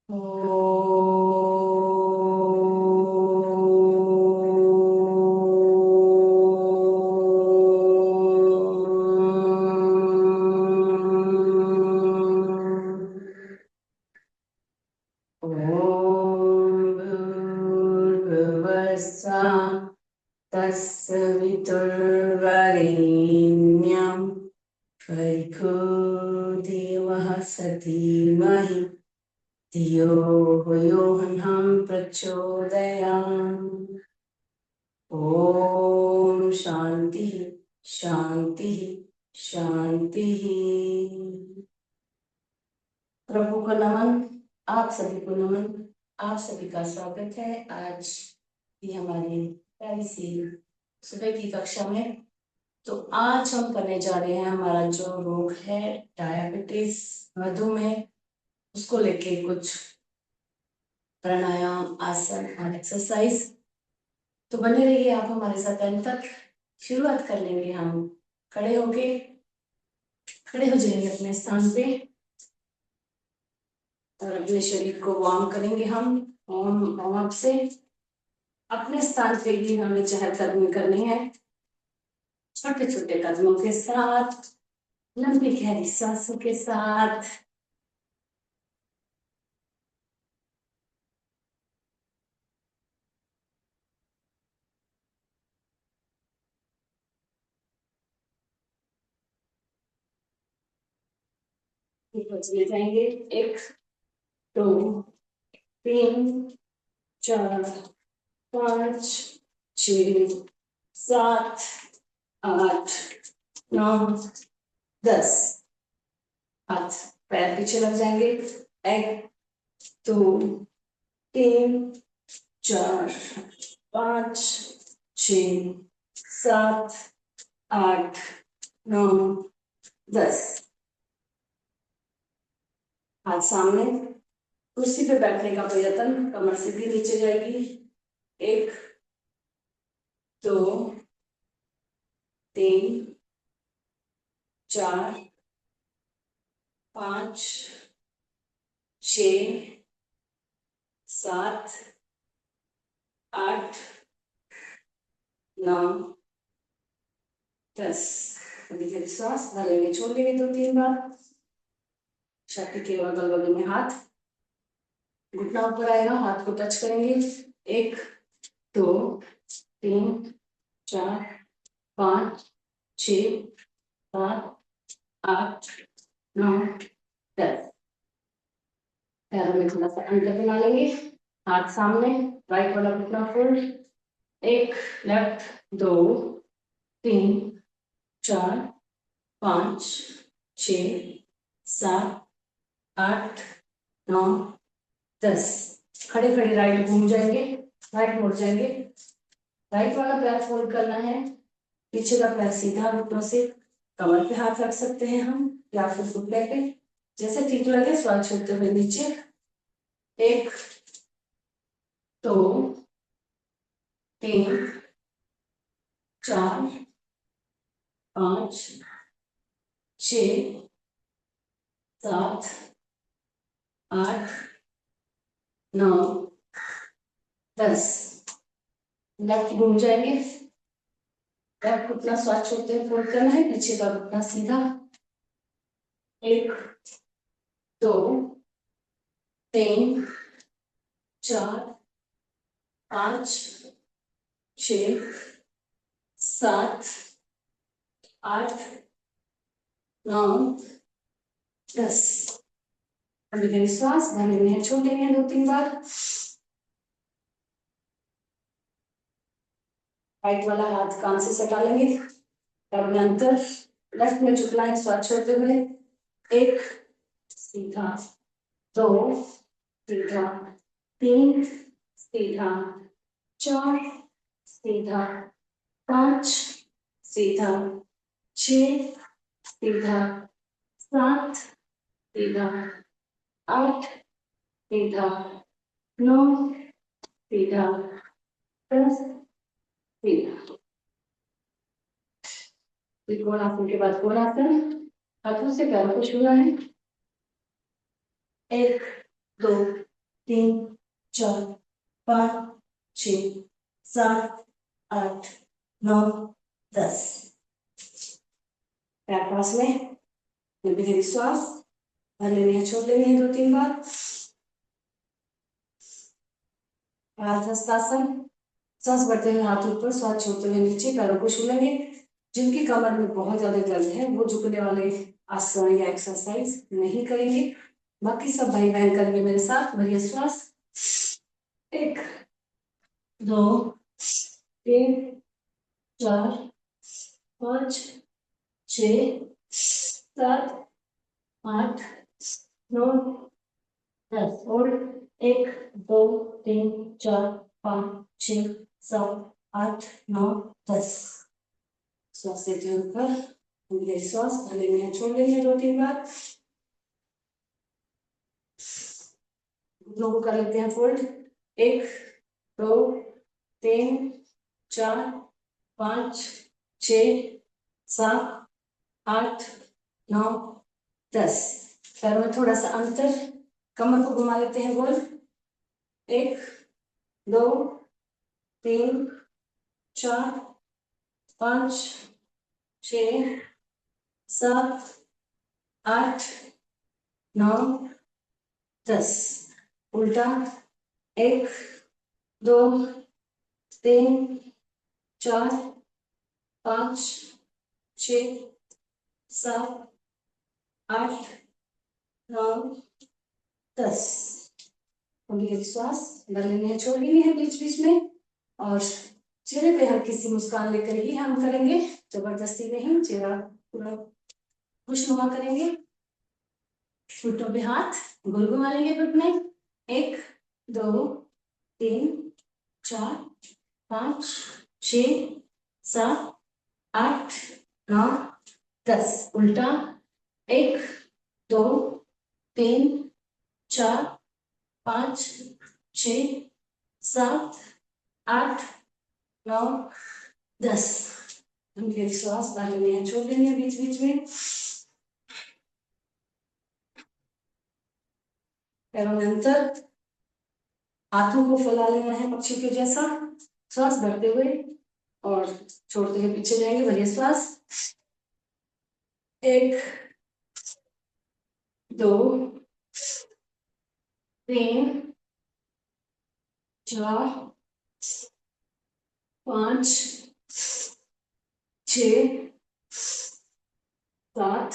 ओ भूर्भुवस्सुः तस्य वितुर्वरेण्यं भर्गो देवस्य धीमहि धियो यो नः प्रचोदयात्। ओम शांति शांति शांति। प्रभु को नमन, आप सभी को नमन। आप सभी का स्वागत है आज की हमारी प्यारी सी सुबह की कक्षा में। तो आज हम करने जा रहे हैं हमारा जो रोग है डायबिटीज मधुमेह, उसको लेके कुछ प्राणायाम आसन और एक्सरसाइज। तो बने रहिए आप हमारे साथ अंत तक। शुरुआत कर लेंगे हम खड़े होके। खड़े हो जाएंगे अपने स्थान पे और अपने शरीर को वार्म करेंगे हम वार्म अप से। अपने स्थान पे ही हमें चहलकदमी करनी है, छोटे छोटे कदमों के साथ, लंबी गहरी सांसों के साथ। चले जाएंगे। 1 2 3 4 5 6 7 8 9 10। हाथ पैर पीछे लग जाएंगे। 1 2 3 4 5 6 7 8 9 10। हाथ सामने, कुर्सी पे बैठने का प्रयत्न, कमर सीधी नीचे जाएगी। 1 2 3 4 5 6 7 8 9 10। अभी फिर श्वास भरेंगे, छोड़ देंगे 2-3 बार। छाती के अगल बगल में हाथ, घुटना ऊपर आएगा, हाथ को टच करेंगे। 1 2 3 4 5 6 7 8 9 10। पैरों में थोड़ा सा अंतर बना लेंगे। हाथ सामने, राइट वाला घुटना फोल्ड। 1 लेफ्ट 2 3 4 5 6 7 8 9 10। खड़े खड़े राइट घूम जाएंगे, राइट मुड़ जाएंगे। राइट वाला पैर फोल्ड करना है, पीछे का पैर सीधा, घुटनों से कमर पे हाथ रख सकते हैं हम या फिर घुटने पे, जैसे ठीक लगे। श्वास छोड़ते हुए नीचे। 1 2 3 4 5 6 7 8 9 10। लेफ्ट घूम जाएंगे। लेफ्ट घुटना श्वास छोड़ते हुए फोल्ड करना है, पीछे का घुटना सीधा। 1 2 3 4 5 6 7 8 9 10। अभी श्वास भरने में छोड़ेंगे 2-3 बार। राइट वाला हाथ कान से सटा लेंगे, अंतर। लेफ्ट में झुकना है, श्वास छोड़ते हुए। 1 सीधा, 2 सीधा, 3 सीधा, 4 सीधा, 5 सीधा, 6 सीधा, 7 सीधा, 8 सीधा, 9 सीधा, 10 सीधा। त्रिकोणासन के बाद कोणासन, हाथों से पैरों को छूना है। 1 2 3 4 5 6 7 8 9 10। पैर पास में, गहरी श्वास भर लेनी है, छोड़ लेनी है 2-3 बार। हस्तासन, सांस भरते हुए हाथ ऊपर, श्वास छोड़ते हुए नीचे, पैरों को छूलेंगे। जिनकी कमर में बहुत ज्यादा दर्द है वो झुकने वाले आसन या एक्सरसाइज नहीं करेंगे। बाकी सब भाई बहन करेंगे मेरे साथ। भरिए श्वास, 1 2 3 4 5 6 7 8 9 10। और 1 2 3 4 5 6 7 8 9 10। श्वास लेते हुए ऊपर, गहरी श्वास भर लेनी है, छोड़ लेनी है 2-3 बार। घुटनों को कर लेते हैं फोल्ड, 1 2 3 4 5 6 7 8 9 10। पैरों में थोड़ा सा अंतर, कमर को घुमा लेते हैं गोल, 1 2 3 4 5 6 7 8 9 10। उल्टा, 1 2 3 4 5 6 7 8 9 10। गहरी श्वास भर लेनी है, छोड़ लेनी है बीच बीच में। और चेहरे पे हल्की सी मुस्कान लेकर ही हम करेंगे, जबरदस्ती नहीं, चेहरा पूरा खुशनुमा करेंगे। घुटनों पे हाथ गोल घुमा लेंगे घुटने, 1 2 3 4 5 6 7 8 9 10। उल्टा, 1 2 3 4 5 6 7 8 9 10। गहरी श्वास भर लेनी है, छोड़ लेनी है बीच बीच में। पैरों में अंतर, हाथों को फैला लेना है पक्षी के जैसा, श्वास भरते हुए और छोड़ते हुए पीछे जाएंगे। भरिए श्वास, 1 2 3 4 5 6 7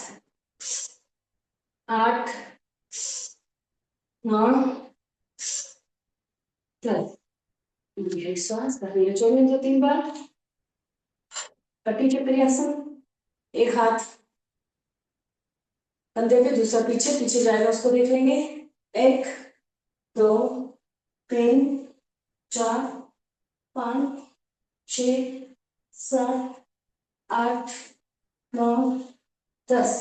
8 9 10। गहरी श्वास भरनी है, छोड़ने 2-3 बार। कटी चक्री आसन, एक हाथ कंधे पे, दूसरा पीछे, पीछे जाएगा उसको देख लेंगे। 1 2 3 4 5 6 7 8 9 10।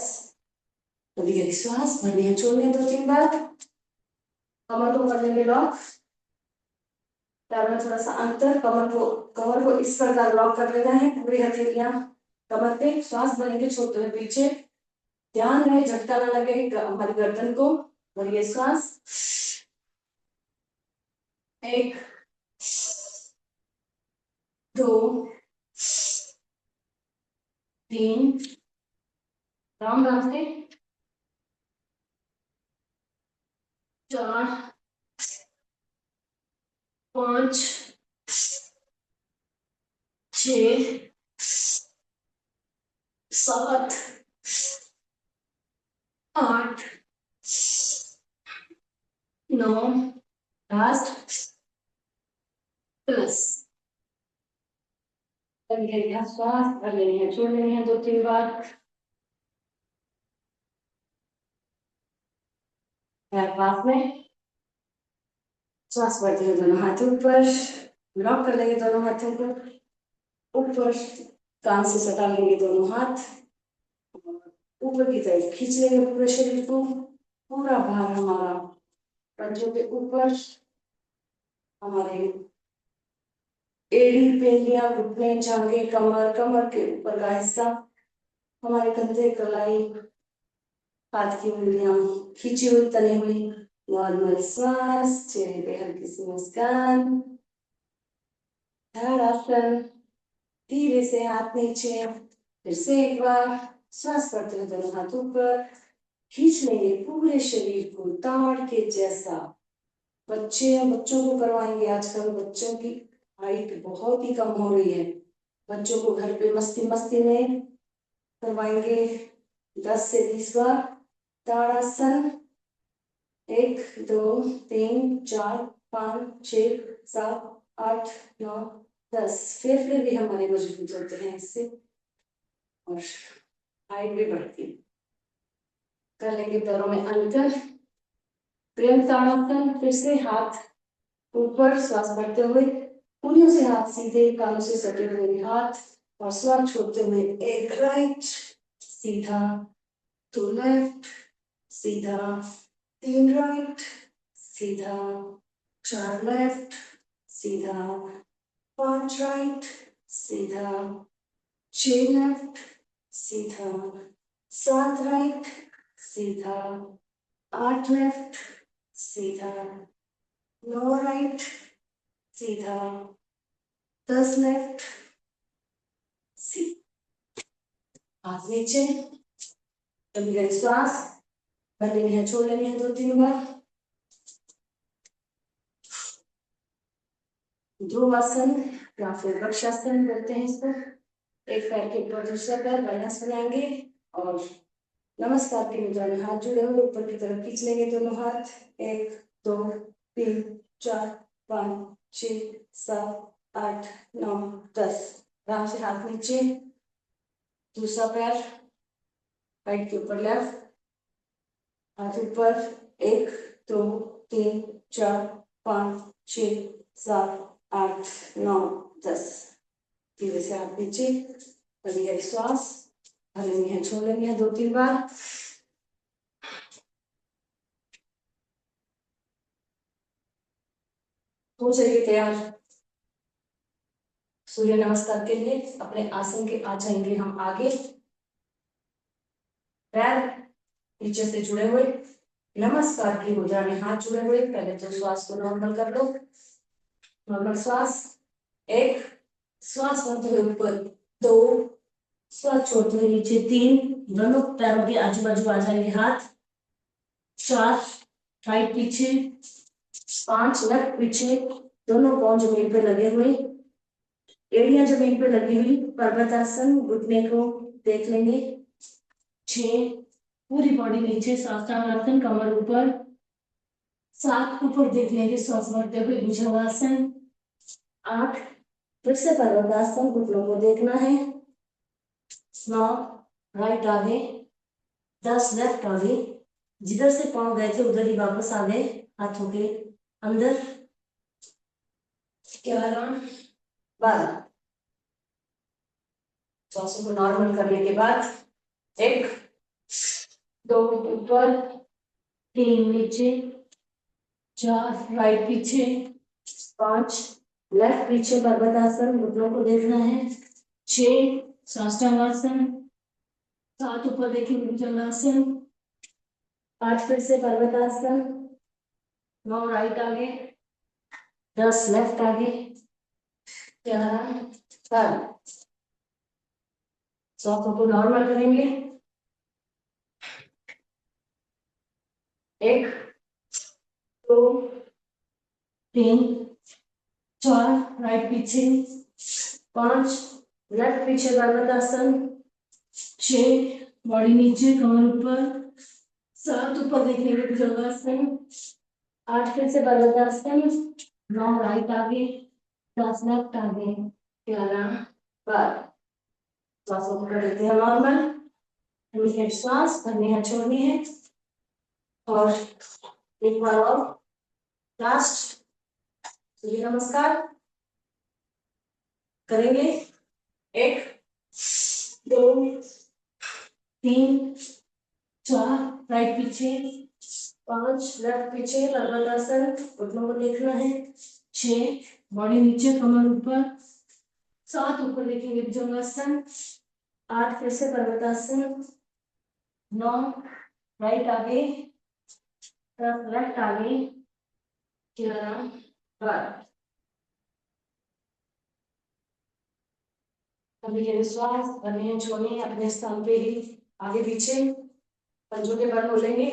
अभी गहरी श्वास भरनी है, छोड़ने 2-3 बार। कमर को कर लेंगे लॉक, पैर में थोड़ा सा अंतर, कमर को इस प्रकार लॉक कर लेना है, पूरी हथेलियां कमर पे, श्वास भरेंगे छोड़ते हुए पीछे। ध्यान रहे झटका ना लगे हमारी गर्दन को। भरिए श्वास, 1 2 3, राउंड रास्ते, 4 5 6 7 8 9 लास्ट 10। श्वास भर लेनी है, छोड़ लेनी है 2-3 बार। पास में श्वास भरते हुए दोनों हाथ ऊपर, लॉक कर लेंगे दोनों हाथों को ऊपर, कान से सटा लेंगे दोनों हाथ, ऊपर की तरफ खींच लेंगे पूरे शरीर को। पूरा भार हमारा कंधों के ऊपर, हमारे एड़ी पेलियां, घुटने, जांघें, कमर, कमर के ऊपर का हिस्सा, हमारे कंधे, कलाई, हाथ की उंगलियां खींची हुई, तनी हुई, नॉर्मल श्वास, चेहरे पे हल्की सी मुस्कान, ताड़ासन, धीरे से हाथ नीचे, फिर से एक बार श्वास करते हुए दोनों हाथ ऊपर, खींच लेंगे पूरे शरीर को ताड़ के जैसा। बच्चों को करवाएंगे। आजकल बच्चों की हाइट बहुत ही कम हो रही है, बच्चों को घर पे मस्ती मस्ती में करवाएंगे 10 से 20 बार ताड़ासन। 1 2 3 4 5 6 7 8 9 10। फेफड़े भी हमारे मजबूत होते हैं इससे और हाइट भी बढ़ती है। कर लेंगे पैरों में अंतर, प्रेम ताड़ासन। फिर से हाथ ऊपर, श्वास भरते हुए उंगलियों से हाथ सीधे, कानों से सटे हुए हाथ और श्वास छोड़ते हुए एक राइट सीधा, 2 लेफ्ट सीधा, 3 राइट सीधा, 4 लेफ्ट सीधा, 5 राइट सीधा, 6 लेफ्ट सीधा, 7 राइट सीधा, 8 लेफ्ट सीधा, 9 राइट सीधा, 10 लेफ्ट सीधा। हाथ नीचे, कभी कभी श्वास भर लेनी है, छोड़ लेनी है 2-3 बार। ध्रुवासन या फिर वृक्षासन करते हैं इसको। एक पैर के ऊपर दूसरा पैर बैलेंस बनाएंगे और नमस्कार की मुद्रा में हाथ जुड़े हुए ऊपर की तरफ खींच लेंगे दोनों हाथ। 1 2 3 4 5 6 7 8 9 10। आराम से हाथ नीचे, दूसरा पैर राइट के ऊपर लेफ्ट, हाथ ऊपर। 1 2 3 4 5 6 7 8 9 10। धीरे से हाथ नीचे, कभी कभी श्वास भर लेनी है, छोड़ लेनी है 2-3 बार। हो जाइए तैयार सूर्य नमस्कार के लिए। अपने आसन के आ जाएंगे हम आगे, पैर नीचे से जुड़े हुए, नमस्कार की मुद्रा में हाथ जुड़े हुए। पहले तो श्वास को नॉर्मल कर लो, नॉर्मल श्वास। 1 श्वास भरते हुए ऊपर, 2 श्वास छोड़ते हुए नीचे, 3 दोनों पैरों के आजू बाजू आ जाएंगे हाथ, 4 राइट पीछे, 5 लेफ्ट पीछे, दोनों पांव जमीन पे लगे हुए, एड़ियां जमीन पे लगी हुई, पर्वतासन, घुटने को देख लेंगे। 6 पूरी बॉडी नीचे, साष्टांगासन, कमर ऊपर। 7 ऊपर देख लेंगे श्वास भरते हुए भुजंगासन। 8 फिर से पर्वतासन, घुटनों को देखना है। 9 राइट आगे, 10 लेफ्ट आगे, जिधर से पांव गए थे उधर ही वापस आ गए, हाथों के अंदर। 11 12। श्वासों को नॉर्मल करने के बाद 1 2 ऊपर, 3 नीचे, 4 राइट पीछे, 5 लेफ्ट पीछे पर्वतासन, घुटनों को देखना है। 6 साष्टांगासन, 7 ऊपर देखेंगे भुजंगासन। 8 फिर से पर्वतासन। 9 राइट आगे, 10 लेफ्ट आगे, 11 12। श्वासों को नॉर्मल करेंगे। 1 2 3 4 राइट पीछे, 5 लेफ्ट पीछे पर्वतासन, 6 बॉडी नीचे, कमर ऊपर, 7 ऊपर देखने के भुजंगासन, 8 फिर से पर्वतासन, 9 राइट आगे, 10 लेफ्ट आगे, 11 12। श्वासों को कर लेते हैं नॉर्मल। श्वास भरनी है, छोड़नी है और एक बार और लास्ट सूर्य नमस्कार करेंगे। 1 2 3 4 राइट पीछे, 5 लेफ्ट पीछे पर्वतासन, घुटनों को देखना है। 6 बॉडी नीचे, कमर ऊपर, 7 ऊपर देखेंगे भुजंगासन, 8 फिर से पर्वतासन, 9 राइट आगे, तरफ लेफ्ट आगे 11 12। अभी ये श्वास बने छोड़िए अपने स्थान पे ही, आगे पीछे पंजों के बल बोलेंगे,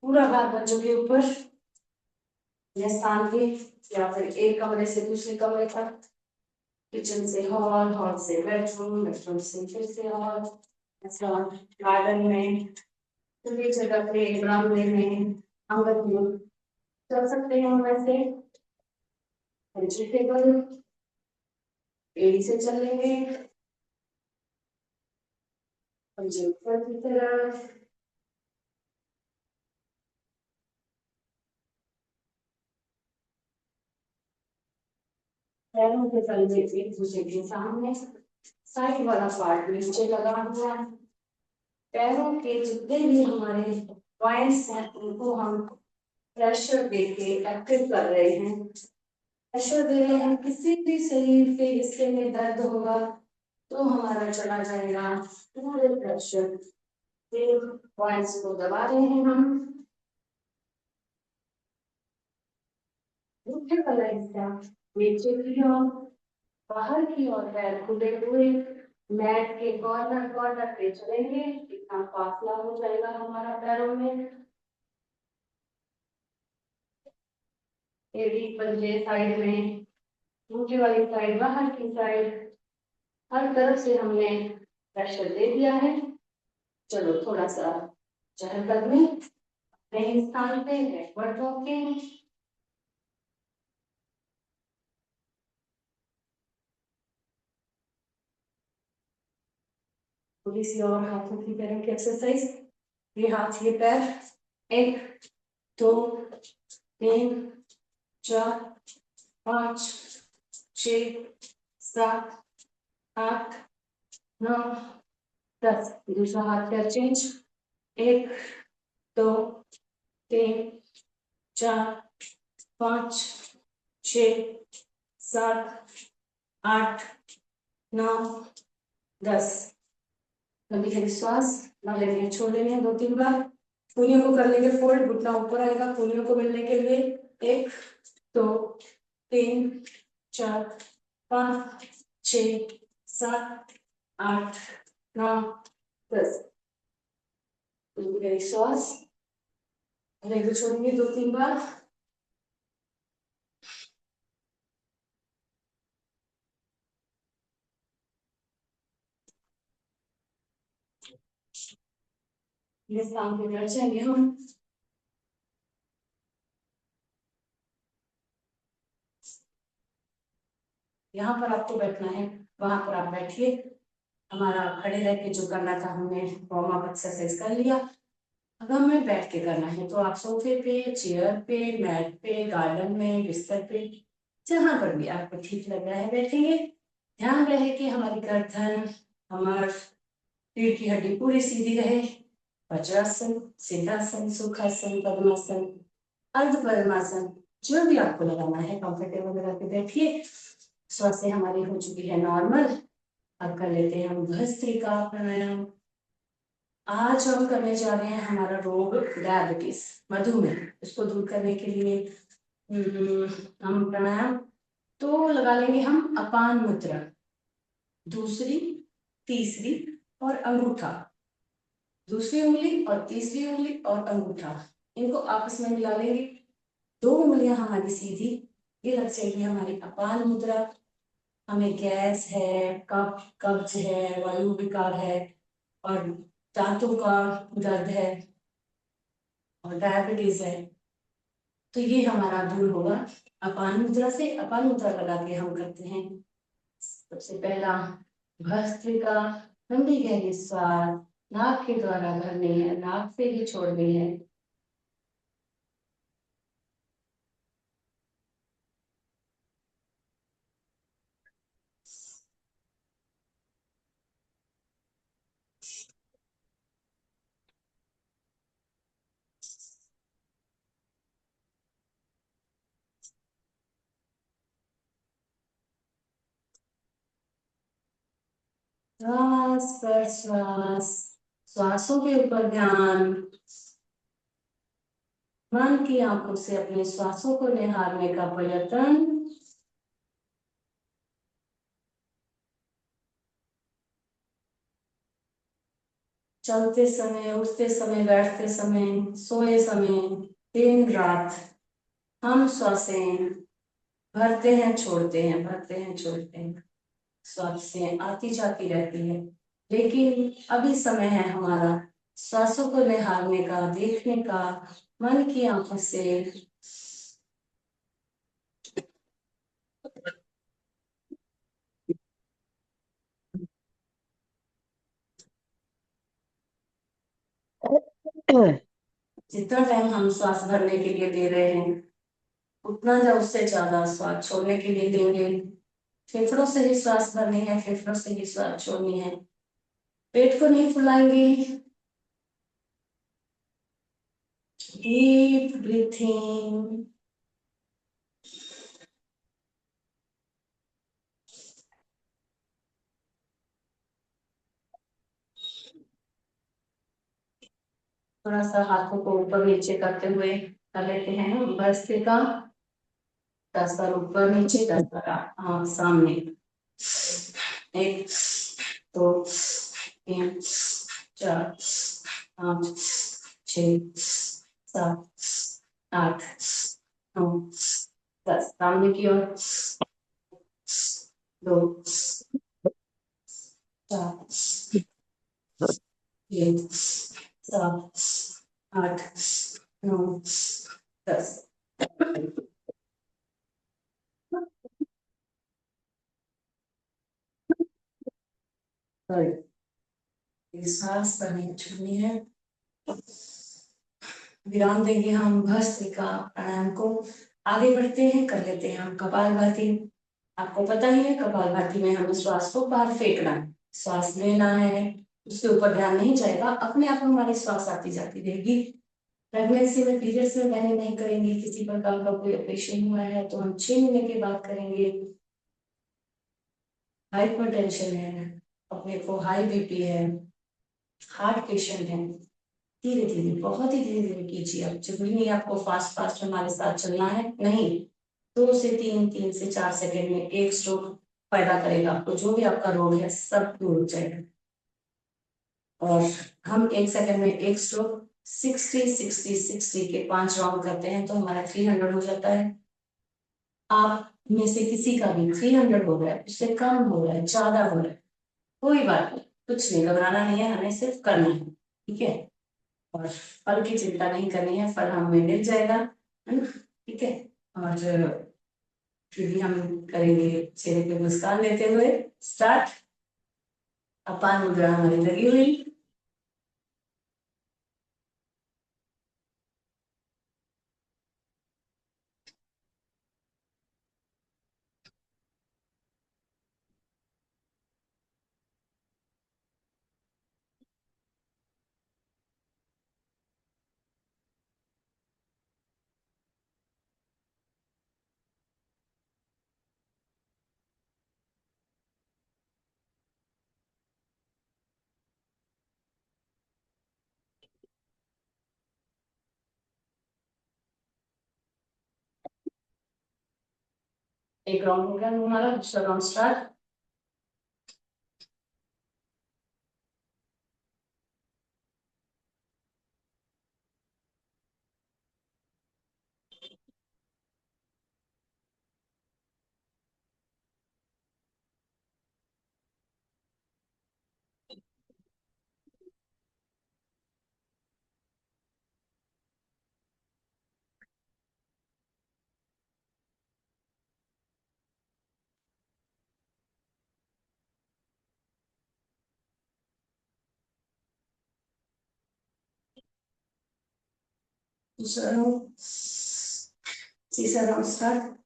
पूरा भार पंजों के ऊपर, अपने स्थान पे, या फिर एक कमरे से दूसरे कमरे तक, किचन से हॉल, हॉल से बेडरूम, बेडरूम से फिर से हॉल, गार्डन में, खुली जगह पे, बरामदे में, आंगन में चल सकते हैं हम वैसे। वेजिटेबल एड़ी से चल लेंगे, पंजे ऊपर की तरफ, पैरों के तलवे एक दूसरे के सामने, साइड वाला पार्ट नीचे लगा हुआ है। पैरों के जितने भी हमारे पॉइंट्स हैं उनको हम प्रेशर देके एक्टिव कर रहे हैं। प्रेशर दे रहे हैं, किसी भी शरीर के हिस्से में दर्द होगा तो हमारा चला जाएगा पूरे प्रेशर से, पॉइंट्स को दबा रहे हैं हम। नीचे वाला हिस्सा नीचे की ओर, बाहर की ओर पैर खुले हुए मैट के कॉर्नर कॉर्नर पे चलेंगे, इतना फासला हो जाएगा हमारा पैरों में। एड़ी पंजे साइड में, नीचे वाली साइड, बाहर की साइड, हर तरफ से हमने प्रेशर दे दिया है। चलो थोड़ा सा चहलकदमी नए स्थान पे बैकवर्ड वॉकिंग। थोड़ी सी और हाथों की पैरों की एक्सरसाइज, ये हाथ ये पैर, 1 2 3 4 5 6 7 8 9 10। दूसरा हाथ पैर चेंज, 1 2 3 4 5 6 7 8 9 10। कभी कभी श्वास ना लेंगे, छोड़ लेंगे 2-3 बार। पुनियों को कर लेंगे फोल्ड, घुटना ऊपर आएगा पुनियों को मिलने के लिए। 1 2 3 4 5 6 7 8 9 10। श्वास लेंगे, छोड़ेंगे 2-3 बार। ये स्थान पे बैठ जाएंगे हम। यहाँ पर आपको बैठना है, वहां पर आप बैठिए। हमारा खड़े रह के जो करना था हमने वार्म अप एक्सरसाइज कर लिया। अब हमें बैठ के करना है, तो आप सोफे पे, चेयर पे, मैट पे, गार्डन में, बिस्तर पे, जहां पर भी आपको ठीक लग रहा है बैठेंगे। ध्यान रहे कि हमारी गर्दन, हमारी रीढ़ की हड्डी पूरी सीधी रहे। वज्रासन, सिद्धासन, सुखासन, पद्मासन, अर्ध पद्मासन, जो भी आपको लगाना है कंफर्टेबल लगा के बैठिए। स्वास्थ्य हमारी हो चुकी है नॉर्मल। अब कर लेते हैं हम भस्त्रिका प्राणायाम। आज हम करने जा रहे हैं हमारा रोग डायबिटीज, मधुमेह, इसको दूर करने के लिए हम प्राणायाम तो लगा लेंगे हम अपान मुद्रा, दूसरी, तीसरी और अंगूठा, दूसरी उंगली और तीसरी उंगली और अंगूठा, इनको आपस में मिला लेंगे। 2 उंगलियां हमारी सीधी, ये लग जाएगी हमारी अपान मुद्रा। हमें गैस है, कब्ज है, वायु विकार है और दांतों का दर्द है और डायबिटीज है, तो ये हमारा दूर होगा अपान मुद्रा से। अपान मुद्रा लगा के हम करते हैं सबसे पहला भस्त्रिका। लंबी गहरी श्वास नाक के द्वारा भरनी है, नाक से ही छोड़नी है। श्वास पर श्वास, श्वासों के ऊपर ध्यान। मन की आंखों से अपने श्वासों को निहारने का प्रयत्न। चलते समय, उठते समय, बैठते समय, सोए समय, दिन रात हम श्वासें भरते हैं, छोड़ते हैं, भरते हैं, छोड़ते हैं। श्वासें आती जाती रहती है, लेकिन अभी समय है हमारा श्वासों को निहारने का, देखने का, मन की आंखों से। जितना टाइम हम श्वास भरने के लिए दे रहे हैं, उतना या उससे ज्यादा श्वास छोड़ने के लिए देंगे। फेफड़ों से ही श्वास भरनी है, फेफड़ों से ही श्वास छोड़नी है। पेट को नहीं फुलाएंगे। Deep breathing. थोड़ा सा हाथों को ऊपर नीचे करते हुए कर लेते हैं भस्त्रिका। 10 बार ऊपर नीचे, 10 बार सामने। 1, 2, 3, 4, 5, 6, 7, 8, 9, 10। सामने की ओर। 2, 4, 6, 7, 8, 9, 10। सांस करनी छोड़नी है। विराम देंगे हम भस्त्रिका प्राणायाम को। आगे बढ़ते हैं, कर लेते हैं हम कपालभाति। आपको पता ही है कपालभाति में हमें श्वास को बाहर फेंकना है, श्वास लेना है, उसके ऊपर ध्यान नहीं जाएगा, अपने आप हमारी श्वास आती जाती रहेगी। प्रेगनेंसी में, पीरियड्स में पहले नहीं करेंगे। किसी प्रकार का कोई ऑपरेशन हुआ है तो हम 6 महीने के बाद करेंगे। हाइपरटेंशन है, अपने को हाई बीपी है, हार्ट पेशेंट है, धीरे धीरे, बहुत ही धीरे धीरे कीजिए। अब जरूरी नहीं आपको फास्ट फास्ट हमारे साथ चलना है, नहीं। 2 से 3, 3 से 4 सेकेंड में एक स्ट्रोक पैदा करेगा आपको। जो भी आपका रोग है सब दूर हो जाएगा। और हम 1 सेकेंड में एक स्ट्रोक 60-60-60 के 5 राउंड करते हैं तो हमारा 300 हो जाता है। आप में से किसी का भी 300 हो रहा है, उससे कम हो रहा है, ज्यादा हो रहा है, कोई बात नहीं, कुछ नहीं, घबराना नहीं है, हमें सिर्फ करना है, ठीक है। और फल की चिंता नहीं करनी है, फल हमें मिल जाएगा, है ना, ठीक है। और फिर भी हम करेंगे चेहरे पे मुस्कान लेते हुए स्टार्ट। अपान मुद्रा हमारी लगी हुई। एक राउंड हो गया हमारा, दूसरा राउंड स्टार्ट। दूसरा राउंड, तीसरा राउंड स्टार्ट।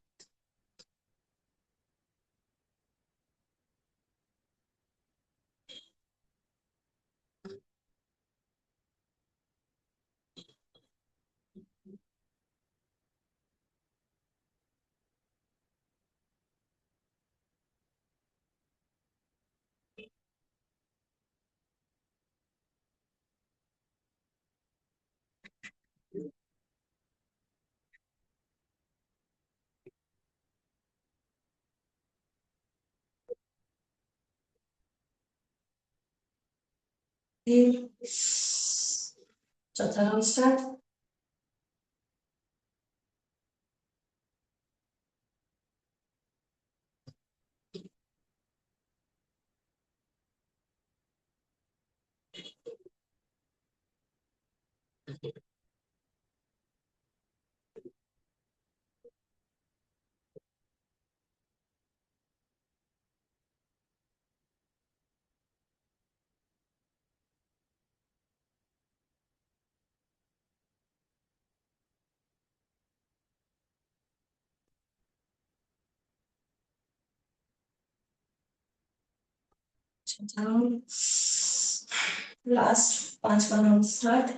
चौथा राउंड स्टार्ट। लास्ट 5वां राउंड स्टार्ट।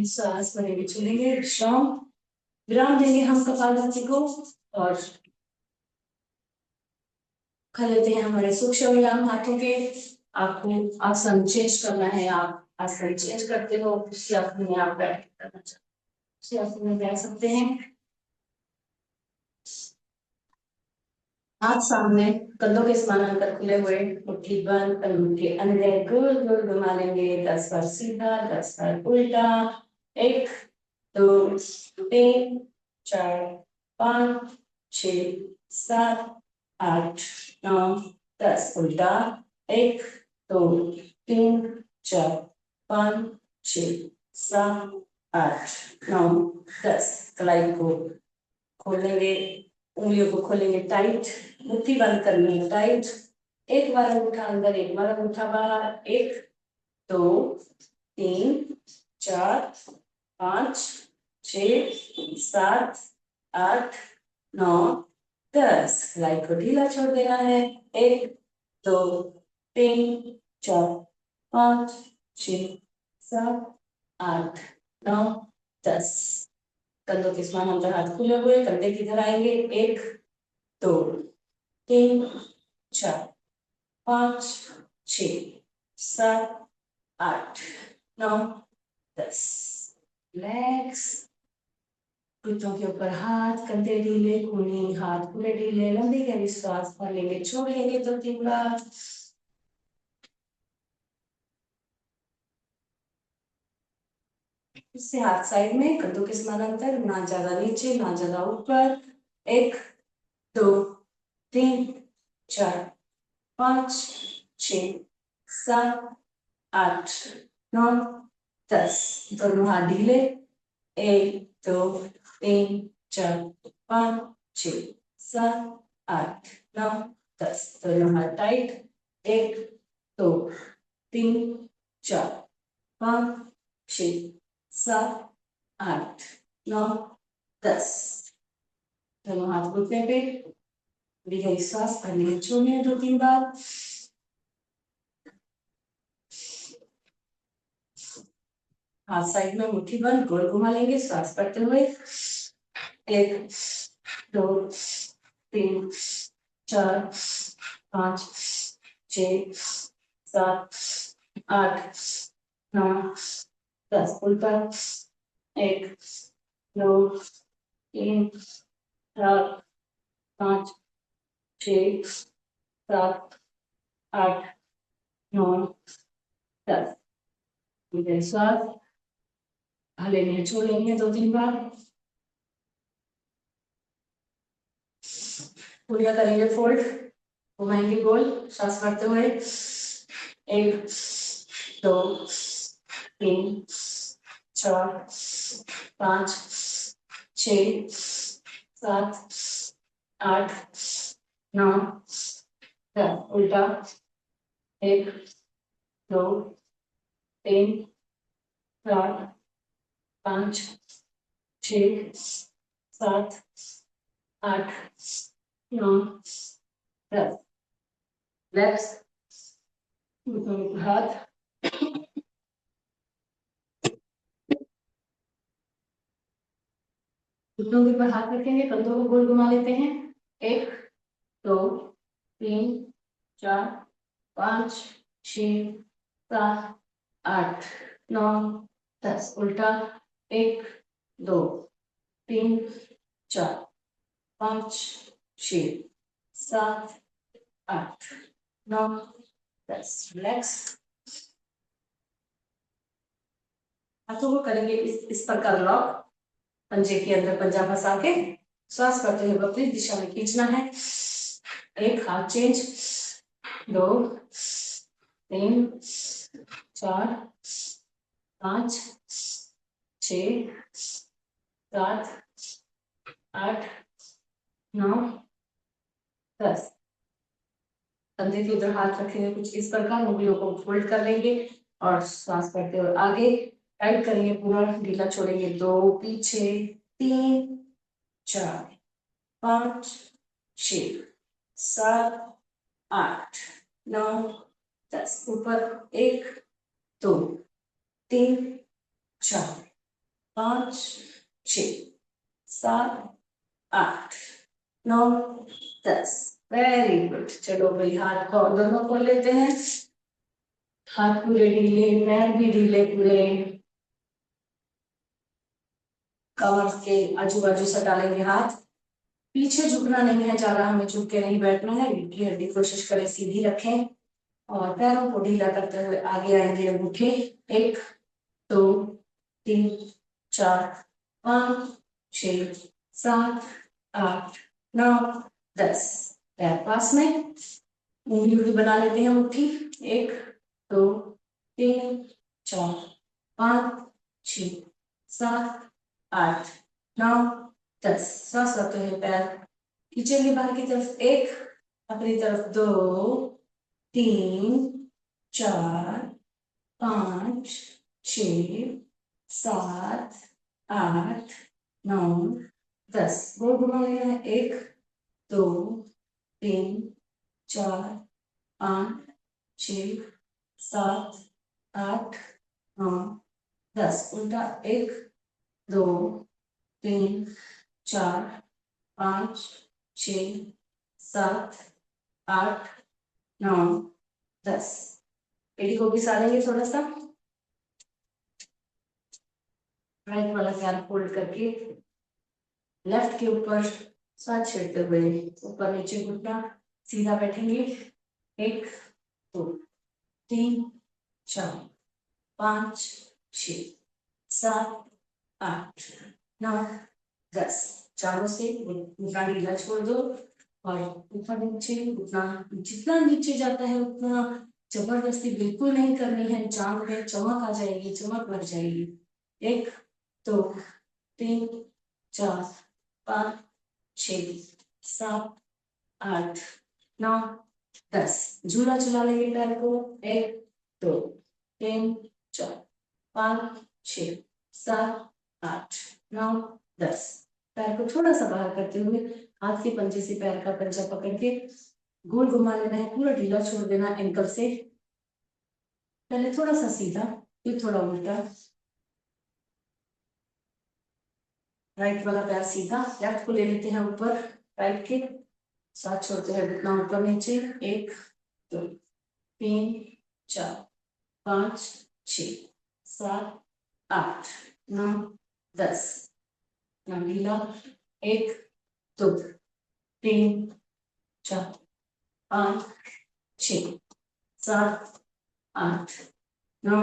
सांस भरेंगे, छोड़ेंगे, विश्राम, विराम देंगे हम कपालभाति को और कर लेते हैं हमारे सूक्ष्म व्यायाम हाथों के। आपको आसन चेंज करना है, आप आसन चेंज करते हो, उसी आसन में आप बैठ करना चाहते हैं उसी आसन में बैठ सकते हैं। हाथ सामने, कंधों के समानांतर खुले हुए, मुट्ठी बंद, कंधों के अंदर गोल गोल घुमा लेंगे। 10 बार सीधा, 10 बार उल्टा। 1 2 3 4 5 6 7 8 9 10 उल्टा। 1 2 3 4 5 6 7 8 9 10। कलाई को खोलेंगे, उंगलियों को खोलेंगे टाइट, मुट्ठी बंद करनी है टाइट। एक बार अंगूठा अंदर, एक बार अंगूठा बाहर। 1 2 3 4 5 6 7 8 9 10। लाइट को ढीला छोड़ देना है। 1 2 3 4 5 6 7 8 9 10। कंधों के समानांतर हाथ खुले हुए, कंधे किधर आएंगे। 1 2 3 4 5 6 7 8 9 10। रिलैक्स, घुटनों के ऊपर हाथ, कंधे ढीले, कूनी हाथ पूरे ढीले। लंबी गहरी सांस भर लेंगे, छोड़ लेंगे 2-3 बार। इससे हाथ साइड में, कंधों के समानांतर, ना ज्यादा नीचे ना ज्यादा ऊपर। 1 2 3 4 5 6 7 8 9 10। दोनों हाथ ढीले। 1 2 3 4 5 6 7 8 9 10। दोनों हाथ टाइट। 1 2 3 4 5 6 7 8 9 10। दोनों हाथ घुटने पे, गहरी सांस भरनी है, छोड़नी है 2-3 बार। हाथ साइड में, मुट्ठी बंद, गोल घुमा लेंगे सांस भरते हुए। 1 2 3 4 5 6 7 8 9 10। उल्टा। 1 2 3 4 5 6 7 8 9 10। सांस लेंगे, छोड़ लेंगे 2-3 बार। पुलिया करेंगे फोल्ड, घुमाएंगे गोल सांस भरते हुए। 1 2 3 4 5 6 7 8 9 10। उल्टा। 1 2 3 4 5 6 7 8 9 10। लेफ्ट हाथ घुटनों के ऊपर हाथ रखेंगे, कंधों को गोल घुमा लेते हैं। 1 2 3 4 5 6 7 8 9 10। उल्टा 1 2 3 4 5 6 7 8 9 10। रिलैक्स। हाथों को करेंगे इस प्रकार लॉक। पंजे के अंदर पंजा फंसा के श्वास करते हुए विपरीत दिशा में खींचना है। 1 हाथ चेंज, 2 3 4 5 6 7 8 9 10। कंधे के उधर हाथ रखेंगे कुछ इस प्रकार, उंगलियों को फोल्ड कर लेंगे और श्वास करते हुए आगे टाइट करेंगे, पूरा ढीला छोड़ेंगे। 2 पीछे, 3 4 5 6 7 8 9 10। ऊपर 1 2 3 4 5 6 7 8 9 10। Very good. चलो भाई, हाथ को दोनों खोल लेते हैं। हाथ पूरे ढीले, पैर भी ढीले पूरे। कमर के आजू बाजू सटा लेंगे हाथ। पीछे झुकना नहीं है ज्यादा, हमें झुक के नहीं बैठना है। रीढ़ की हड्डी कोशिश करें सीधी रखें और पैरों को ढीला करते हुए आगे आएंगे। अंगूठे 1 2 3 4 5 6 7 8 9 10। पैर पास में, उंगली भी बना लेते हैं मुट्ठी। 1 2 3 4 5 6 7 8 9 10। सांस लेते हुए पैर खींचेंगे बाहर की तरफ। 1 अपनी तरफ, 2 3 4 5 6 7 8 9 10। गोल घुमा लेना है। 1 2 3 4 5 6 7 8 9 10। उल्टा 1 2 3 4 5 6 7 8 9 10। एड़ी को भी सारेंगे थोड़ा सा। राइट वाला पैर फोल्ड करके लेफ्ट के ऊपर सांस छेड़ते हुए ऊपर नीचे घुटना सीधा बैठेंगे। 1 2 3 4 5 6 7 8 9 10। चारों से घुटना ढीला छोड़ दो और ऊपर नीचे घुटना जितना नीचे जाता है उतना जबरदस्ती बिल्कुल नहीं करनी है। जांघ में चमक आ जाएगी, चमक लग जाएगी। 1 2 3 4 5 6 7 8 9 10। झूला झूला लेंगे पैर को। 1 2 3 4 5 6 7 8 9 10। पैर को थोड़ा सा बाहर करते हुए हाथ के पंजे से पैर का पंजा पकड़ के गोल घुमा लेना है। पूरा ढीला छोड़ देना एंकल से। पहले थोड़ा सा सीधा, फिर थोड़ा उल्टा। राइट वाला पैर सीधा, लेफ्ट को ले लेते हैं ऊपर राइट के साथ, छोड़ते हैं घुटना ऊपर नीचे। 1 2 3 4 5 6 7 8 9 10। ढीला। 1 2 3 4 5 6 7 8 9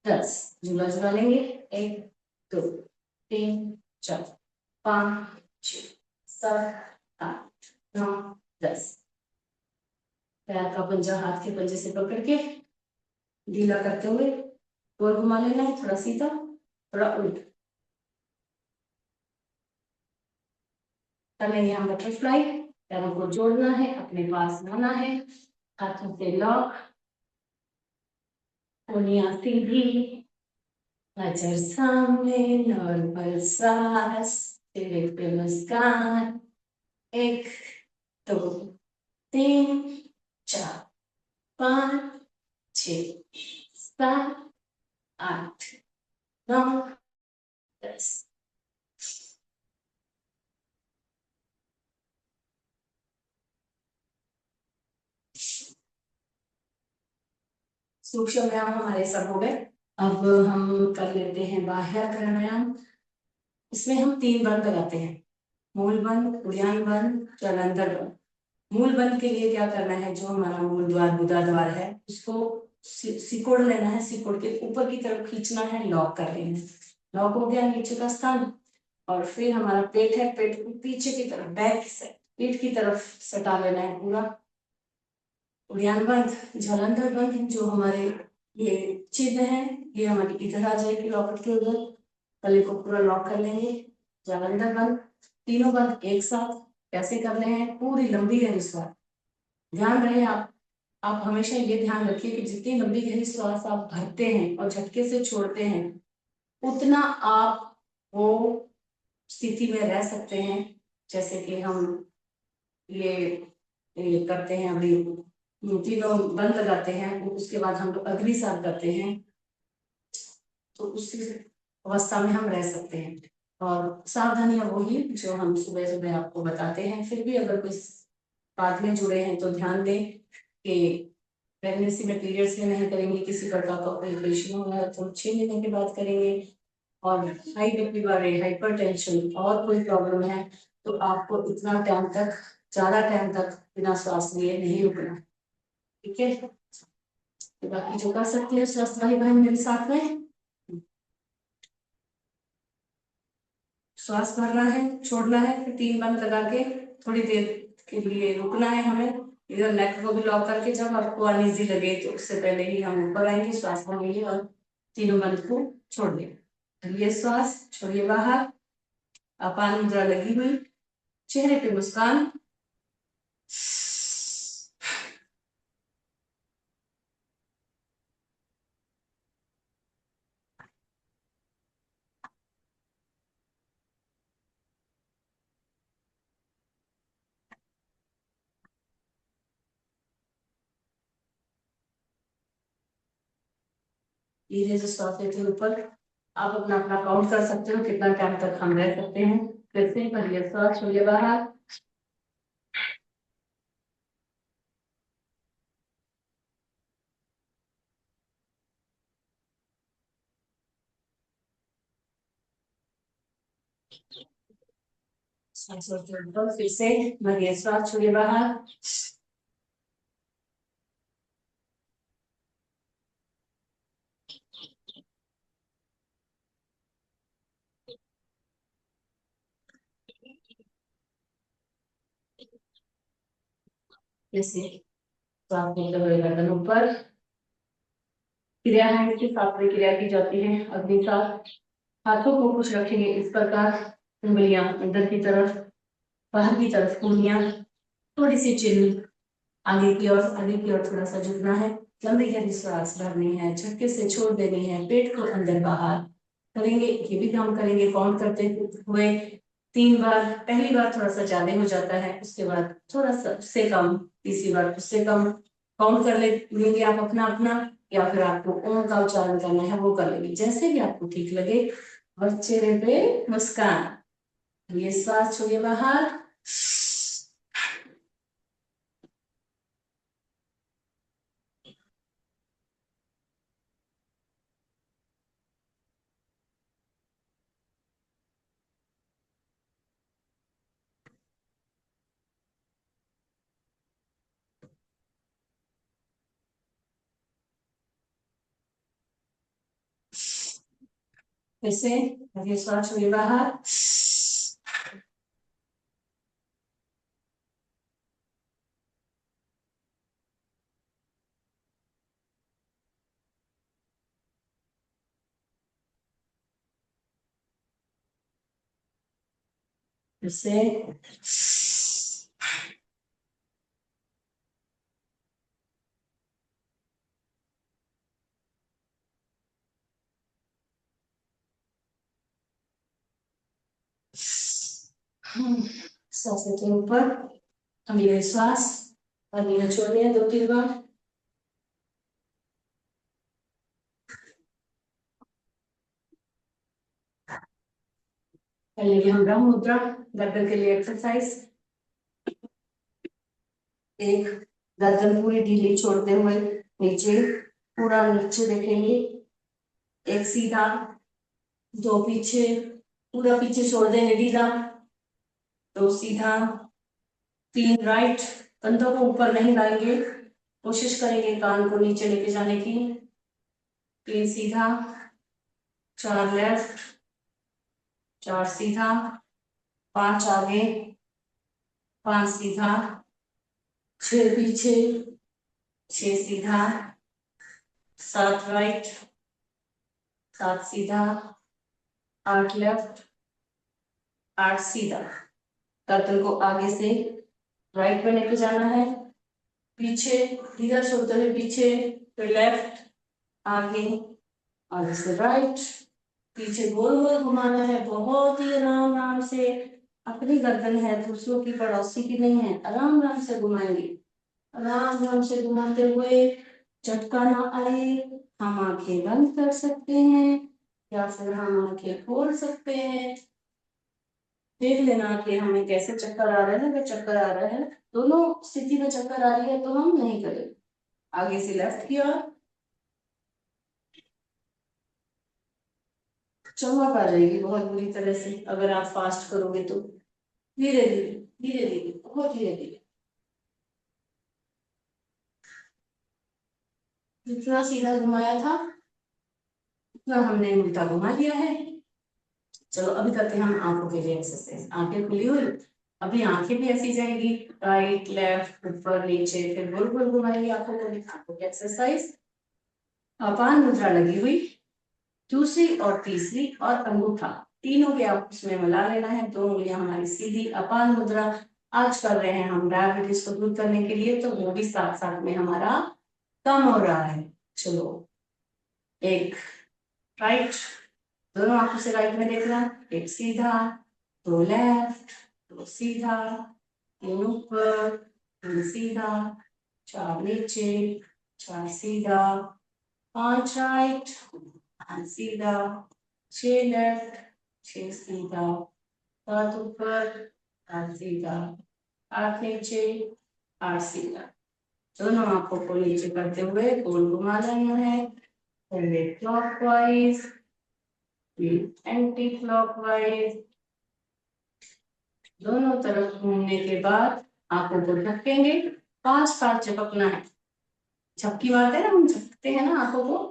10। झूला झूला लेंगे। 1 2 3 4 5 6 7 8 9 10। पैर का पंजा हाथ के पंजे से पकड़ के ढीला करते हुए गोल घुमा लेना है। थोड़ा सीधा, थोड़ा उल्टा। करेंगे हम बटरफ्लाई। पैरों को जोड़ना है, अपने पास लाना है, हाथों से लॉक। कोनियां सीधी, नजर सामने, नॉर्मल सांस, चेहरे पे मुस्कान। 1 2 3 4 5 6 7 8 9 10। सूक्ष्म व्यायाम हमारे सब हो गए। अब हम कर लेते हैं बाह्य प्राणायाम। इसमें हम 3 बंद लगाते हैं, मूल बंद, उद्यान बंद, जलंधर बंद। मूल बंद के लिए क्या करना है, जो हमारा मूल द्वार गुदा द्वार है उसको सिकोड़ लेना है, सिकोड़ के ऊपर की तरफ खींचना है, लॉक कर लेना है। लॉक हो गया नीचे का स्थान। और फिर हमारा पेट है, पेट को पीछे की तरफ, बैक साइड, पीठ की तरफ सटा लेना है पूरा। उद्यान बंद, जलंधर बंद, जो हमारे ये चिन्ह है, ये हमारी इधर आ जाएगी लॉकेट के उधर, गले को पूरा लॉक कर लेंगे। जलंधर बंद, तीनों बंद एक साथ कैसे करने हैं, पूरी लंबी गहरी श्वास। ध्यान रहे आप हमेशा ये ध्यान रखिए कि जितनी लंबी गहरी श्वास आप भरते हैं और झटके से छोड़ते हैं, उतना आप वो स्थिति में रह सकते हैं। जैसे कि हम ये करते हैं, अभी तीनों बंद लगाते हैं, उसके बाद हम लोग अग्नि साथ करते हैं, तो उस अवस्था में हम रह सकते हैं। और सावधानियां वही जो हम सुबह सुबह आपको बताते हैं। फिर भी अगर कोई बाद में जुड़े हैं तो ध्यान दें कि प्रेगनेंसी में पीरियड्स में नहीं करेंगे, किसी प्रकार का कोई ऑपरेशन हो रहा है तो 6 महीने के बाद करेंगे। और हाई बीपी वाले, हाइपर टेंशन और कोई प्रॉब्लम है तो आपको इतना टाइम तक, ज्यादा टाइम तक बिना श्वास लिए नहीं रुकना। ठीक है, तो बाकी जो कर सकते हैं स्वस्थ भाई बहन मेरे साथ में। श्वास भरना है, छोड़ना है, फिर 3 बंद लगा के थोड़ी देर के लिए रुकना है हमें। इधर नेक को भी लॉक करके, जब आपको अनईजी लगे तो उससे पहले ही हम ऊपर आएंगे, श्वास भरेंगे और तीनों बंद को छोड़ देंगे। ये श्वास छोड़िए बाहर, अपान मुद्रा लगी हुई, चेहरे पे मुस्कान। धीरे से श्वास लेते ऊपर। आप अपना अपना काउंट कर सकते हो कितना टाइम तक हम रह सकते हैं। फिर से भरिए श्वास, छोड़िए बाहर। फिर से भरिए श्वास, छोड़िए बाहर। फिर से श्वास लेते हुए गर्दन ऊपर। क्रिया है कि 7वीं क्रिया की जाती है अग्नि साथ। हाथों को कुछ रखेंगे इस प्रकार, उंगलियां अंदर की तरफ, बाहर की तरफ उंगलियां, थोड़ी सी चिन्ह आगे की ओर, आगे की ओर थोड़ा सा झुकना है। लंबी गहरी सांस भरनी है, झटके से छोड़ देनी है, पेट को अंदर बाहर करेंगे। ये भी हम करेंगे काउंट करते हुए 3 बार। पहली बार थोड़ा सा ज्यादा हो जाता है, उसके बाद थोड़ा सा उससे कम, तीसरी बार उससे कम। काउंट कर लेंगे आप अपना अपना, या फिर आपको ओम का उच्चारण करना है वो कर लेंगे, जैसे भी आपको ठीक लगे। और चेहरे पे मुस्कान। ये श्वास छोड़िए बाहर। फिर से ये श्वास छोड़िए बाहर। फिर से सांस लेते ऊपर, अगली श्वास और नीचे छोड़नी है 2-3 बार। पहले हम ब्रह्म मुद्रा, गर्दन के लिए एक्सरसाइज। एक, गर्दन पूरी ढीली छोड़ते हुए नीचे, पूरा नीचे देखेंगे। एक सीधा, दो पीछे, पूरा पीछे छोड़ देंगे ढीला, दो सीधा, 3 राइट, कंधों को ऊपर नहीं लाएंगे, कोशिश करेंगे कान को नीचे लेके जाने की। 3 सीधा, 4 लेफ्ट, 4 सीधा, 5 आगे, 5 सीधा, 6 पीछे, 6 सीधा, 7 राइट, 7 सीधा, 8 लेफ्ट, 8 सीधा। गर्दन को आगे से राइट में लेके जाना है, पीछे धीरे छोड़ते हुए पीछे, फिर लेफ्ट, आगे, आगे से राइट, पीछे गोल गोल घुमाना है, बहुत ही आराम आराम से। अपनी गर्दन है, दूसरों की, पड़ोसी की नहीं है, आराम आराम से घुमाएंगे। आराम आराम से घुमाते हुए, झटका ना आए। हम आंखें बंद कर सकते हैं या फिर हम आंखें खोल सकते हैं। देख लेना कि हमें कैसे चक्कर आ रहा है। अगर चक्कर आ रहा है, दोनों स्थिति में चक्कर आ रही है, तो हम नहीं करेंगे। आगे से लेफ्ट की ओर, चमक आ जाएगी बहुत बुरी तरह से अगर आप फास्ट करोगे तो। धीरे धीरे, धीरे धीरे, बहुत धीरे धीरे, जितना सीधा घुमाया था उतना हमने उल्टा घुमा दिया है। चलो अभी करते हैं हम आंखों के लिए एक्सरसाइज। आंखें खुली हुई, अभी आंखें भी ऐसी जाएंगी, राइट लेफ्ट ऊपर नीचे, फिर गोल गोल घुमाएंगे आंखों को। आंखों की एक्सरसाइज। अपान मुद्रा लगी हुई, दूसरी और तीसरी और अंगूठा तीनों के आपस में मिला लेना है। 2 उंगलियां हमारी सीधी, अपान मुद्रा। आज कर रहे हैं हम डायबिटीज को दूर करने के लिए, तो वो भी साथ साथ में हमारा कम हो रहा है। चलो, एक राइट, दोनों आंखों से राइट में देखना, एक सीधा, 2 लेफ्ट, 2 सीधा, 3 ऊपर, 3 सीधा, 4 नीचे, 4 सीधा, 5 राइट, 5 सीधा, 6 लेफ्ट, 6 सीधा, 7 ऊपर, 7 सीधा, 8 नीचे, 8 सीधा। दोनों आंखों को नीचे करते हुए गोल घुमा लेना है, पहले क्लॉकवाइज, फिर एंटी क्लॉकवाइज। दोनों तरफ घूमने के बाद आंखों को झपकेंगे, 5 बार झपकना है। झपकी मारते हैं ना, हम झपकते हैं ना आंखों को,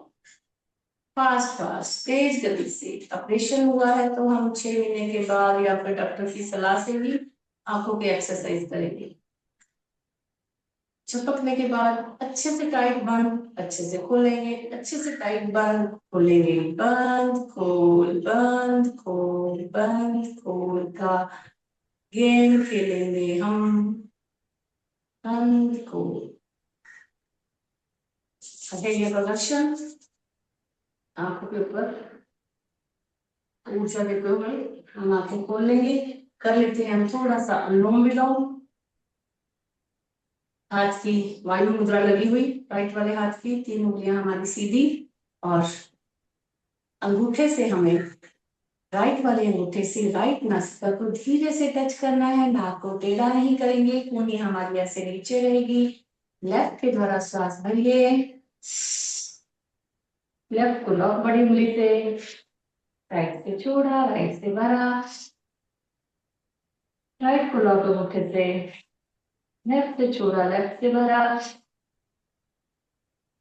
फास्ट फास्ट तेज गति से। ऑपरेशन हुआ है तो हम 6 महीने के बाद या फिर डॉक्टर की सलाह से भी आंखों की एक्सरसाइज करेंगे। झपकने के बाद अच्छे से टाइट बंद, अच्छे से खोलेंगे, अच्छे से टाइट बंद, खोलेंगे, बंद खोल, बंद खोल, बंद खोल का गेम खेलेंगे हम। बंद खोल, ये प्रदर्शन आंखों के ऊपर ऊर्जा देते हुए हम आंखें खोल लेंगे। कर लेते हैं हम थोड़ा सा अनुलोम विलोम। हाथ की वायु मुद्रा लगी हुई, राइट वाले हाथ की, 3 उंगलियां हमारी सीधी, और अंगूठे से हमें, राइट वाले अंगूठे से राइट नासिका को धीरे से टच करना है। नाक को टेढ़ा नहीं करेंगे, कूहनी हमारी ऐसे नीचे रहेगी। लेफ्ट के द्वारा श्वास भरिए, लेफ्ट को लॉक बड़ी उंगली से, राइट से छोड़ा, राइट से भरा, राइट को लॉक अंगूठे से, लेफ्ट से छोड़ा, लेफ्ट से भरा,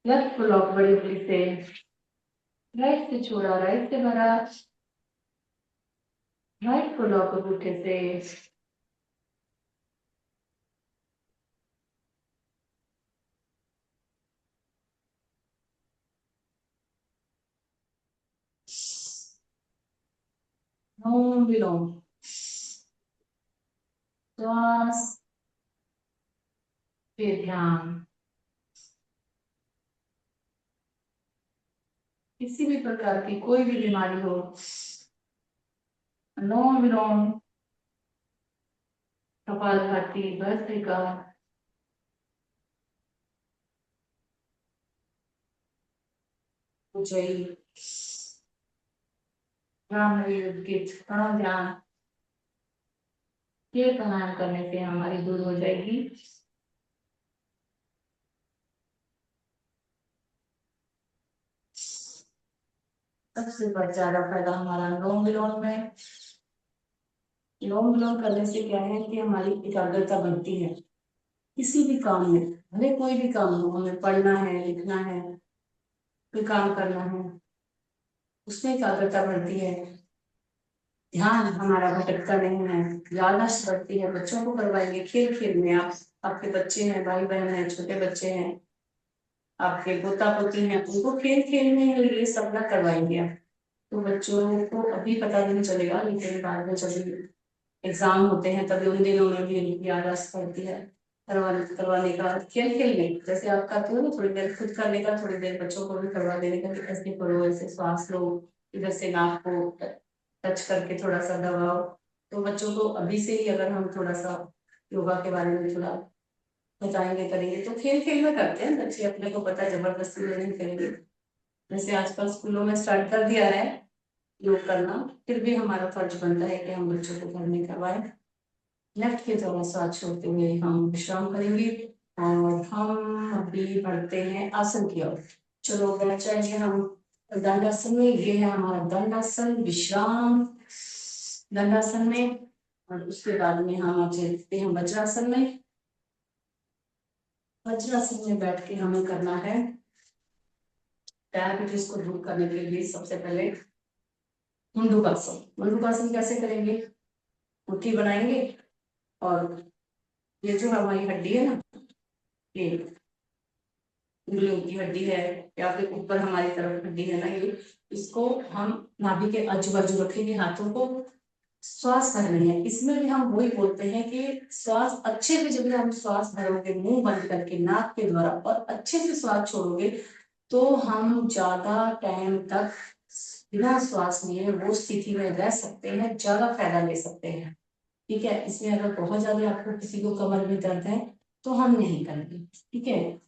लेफ्ट को लॉक बड़ी उंगली से, राइट से छोड़ा, राइट से भरा, राइट को लॉक अंगूठे से, अनुलोम विलोम। श्वास पे ध्यान। किसी भी प्रकार की कोई भी बीमारी हो, अनुलोम विलोम कपालभाति, भस्त्रिका, उज्जयी, भ्रामरी, उद्गित, प्रणव ध्यान। ये प्राणायाम करने से हमारी दूर हो जाएगी सबसे ज्यादा फायदा हमारा अनुलोम विलोम में। अनुलोम विलोम करने से क्या है कि हमारी एकाग्रता बढ़ती है किसी भी काम में, भले कोई भी काम हो, हमें पढ़ना है, लिखना है, कोई काम करना है, उसमें एकाग्रता बढ़ती है, ध्यान हमारा भटकता नहीं है, याददाश्त बढ़ती है। बच्चों को करवाएंगे खेल खेल में, आप आपके बच्चे हैं, भाई बहन हैं, छोटे बच्चे हैं, आपके पोता पोती हैं, उनको खेल खेल में ये सब ना करवाएंगे आप, तो बच्चों को अभी पता नहीं चलेगा, लेकिन बाद में जब एग्जाम होते हैं तभी उन दिनों में भी उनकी याददाश्त बढ़ती है। करवाने का खेल खेल में, जैसे आप करते हो ना, थोड़ी देर खुद करने का, थोड़ी देर बच्चों को भी करवा देने का, कि ऐसे करो, ऐसे श्वास लो, इधर से नाक को टच करके थोड़ा सा दबाओ। तो बच्चों को अभी से ही अगर हम थोड़ा सा योगा के बारे में थोड़ा बताएंगे, करेंगे, तो खेल खेल में करते हैं बच्चे, अपने को पता है, जबरदस्ती में नहीं करेंगे। जैसे आजकल स्कूलों में स्टार्ट कर दिया है योग करना, फिर भी हमारा फर्ज बनता है कि हम बच्चों को घर में करवाएं। लेफ्ट के थोड़ा सा छोड़ते हुए हम विश्राम करेंगे और हम अभी बढ़ते हैं आसन की ओर। चलो बैठ जाएंगे हम दंडासन में। ये है हमारा दंडासन, विश्राम दंडासन में। और उसके बाद में हम आ चलते हैं वज्रासन में। वज्रासन में बैठ के हमें करना है डायबिटीज को दूर करने के लिए सबसे पहले मुंडूकासन। मुंडूकासन कैसे करेंगे? मुट्ठी बनाएंगे और ये जो हमारी हड्डी है ना, ये उंगलियों की हड्डी है या फिर ऊपर हमारी तरफ हड्डी है ना, ये इसको हम नाभि के आजू बाजू रखेंगे, हाथों को श्वास भरनी है। इसमें भी हम वही बोलते हैं कि श्वास अच्छे से, जब हम श्वास भरोगे मुंह बंद करके नाक के द्वारा और अच्छे से श्वास छोड़ोगे, तो हम ज्यादा टाइम तक बिना श्वास लिए वो स्थिति में रह सकते हैं, ज्यादा फायदा ले सकते हैं। ठीक है, इसमें अगर बहुत ज्यादा आपको किसी को कमर में दर्द है तो हम नहीं करेंगे। ठीक है,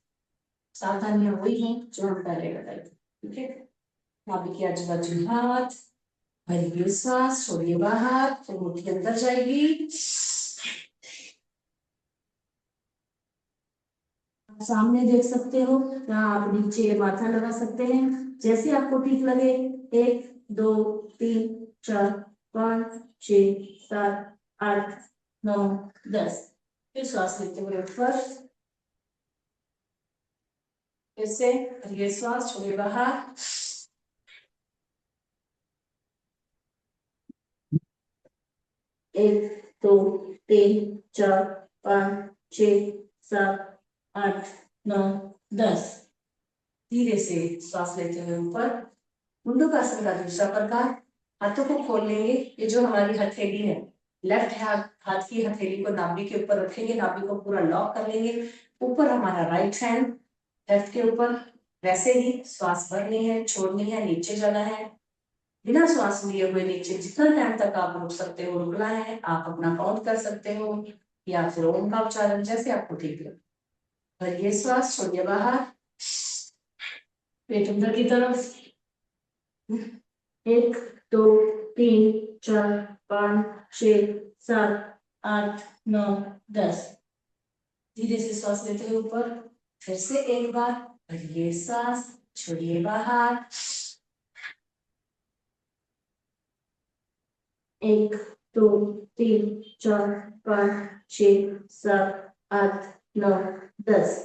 सावधानियां वही हैं जो हम पहले बताए थे। ठीक है, नाभि के आजू बाजू हाथ, भरिए सांस, छोड़िए बाहर, फिर मुट्ठी अंदर जाएगी। सामने देख सकते हो, यहाँ आप नीचे माथा लगा सकते हैं, जैसे आपको ठीक लगे। 1 2 3 4 5 6 7 8 9 10। फिर श्वास लेते हुए ऊपर, फिर से भरिए श्वास, छोड़िए बाहर। 1 2 3 4 5 6 7 8 9 10। धीरे से श्वास लेते हुए ऊपर। मुंडूकासन का दूसरा प्रकार, हाथों को खोल लेंगे। ये जो हमारी हथेली है, लेफ्ट हाथ हाथ की हथेली को नाभि के ऊपर रखेंगे, नाभि को पूरा लॉक कर लेंगे। ऊपर हमारा राइट हैंड लेफ्ट के ऊपर, वैसे ही श्वास भरनी है, छोड़नी है, नीचे जाना है। बिना श्वास लिए हुए नीचे जितना टाइम तक आप रुक सकते हो रुकना है। आप अपना काउंट कर सकते हो या फिर ओम का उच्चारण, जैसे आपको ठीक लगे। भरिए श्वास, छोड़िए बाहर, पेट अंदर की तरफ। 1 2 3 4 5 6 7 8 9 10। धीरे से श्वास लेते हुए ऊपर, फिर से एक बार भरिए सांस, छोड़िए बाहर। 1 2 3 4 5 6 7 8 9 10।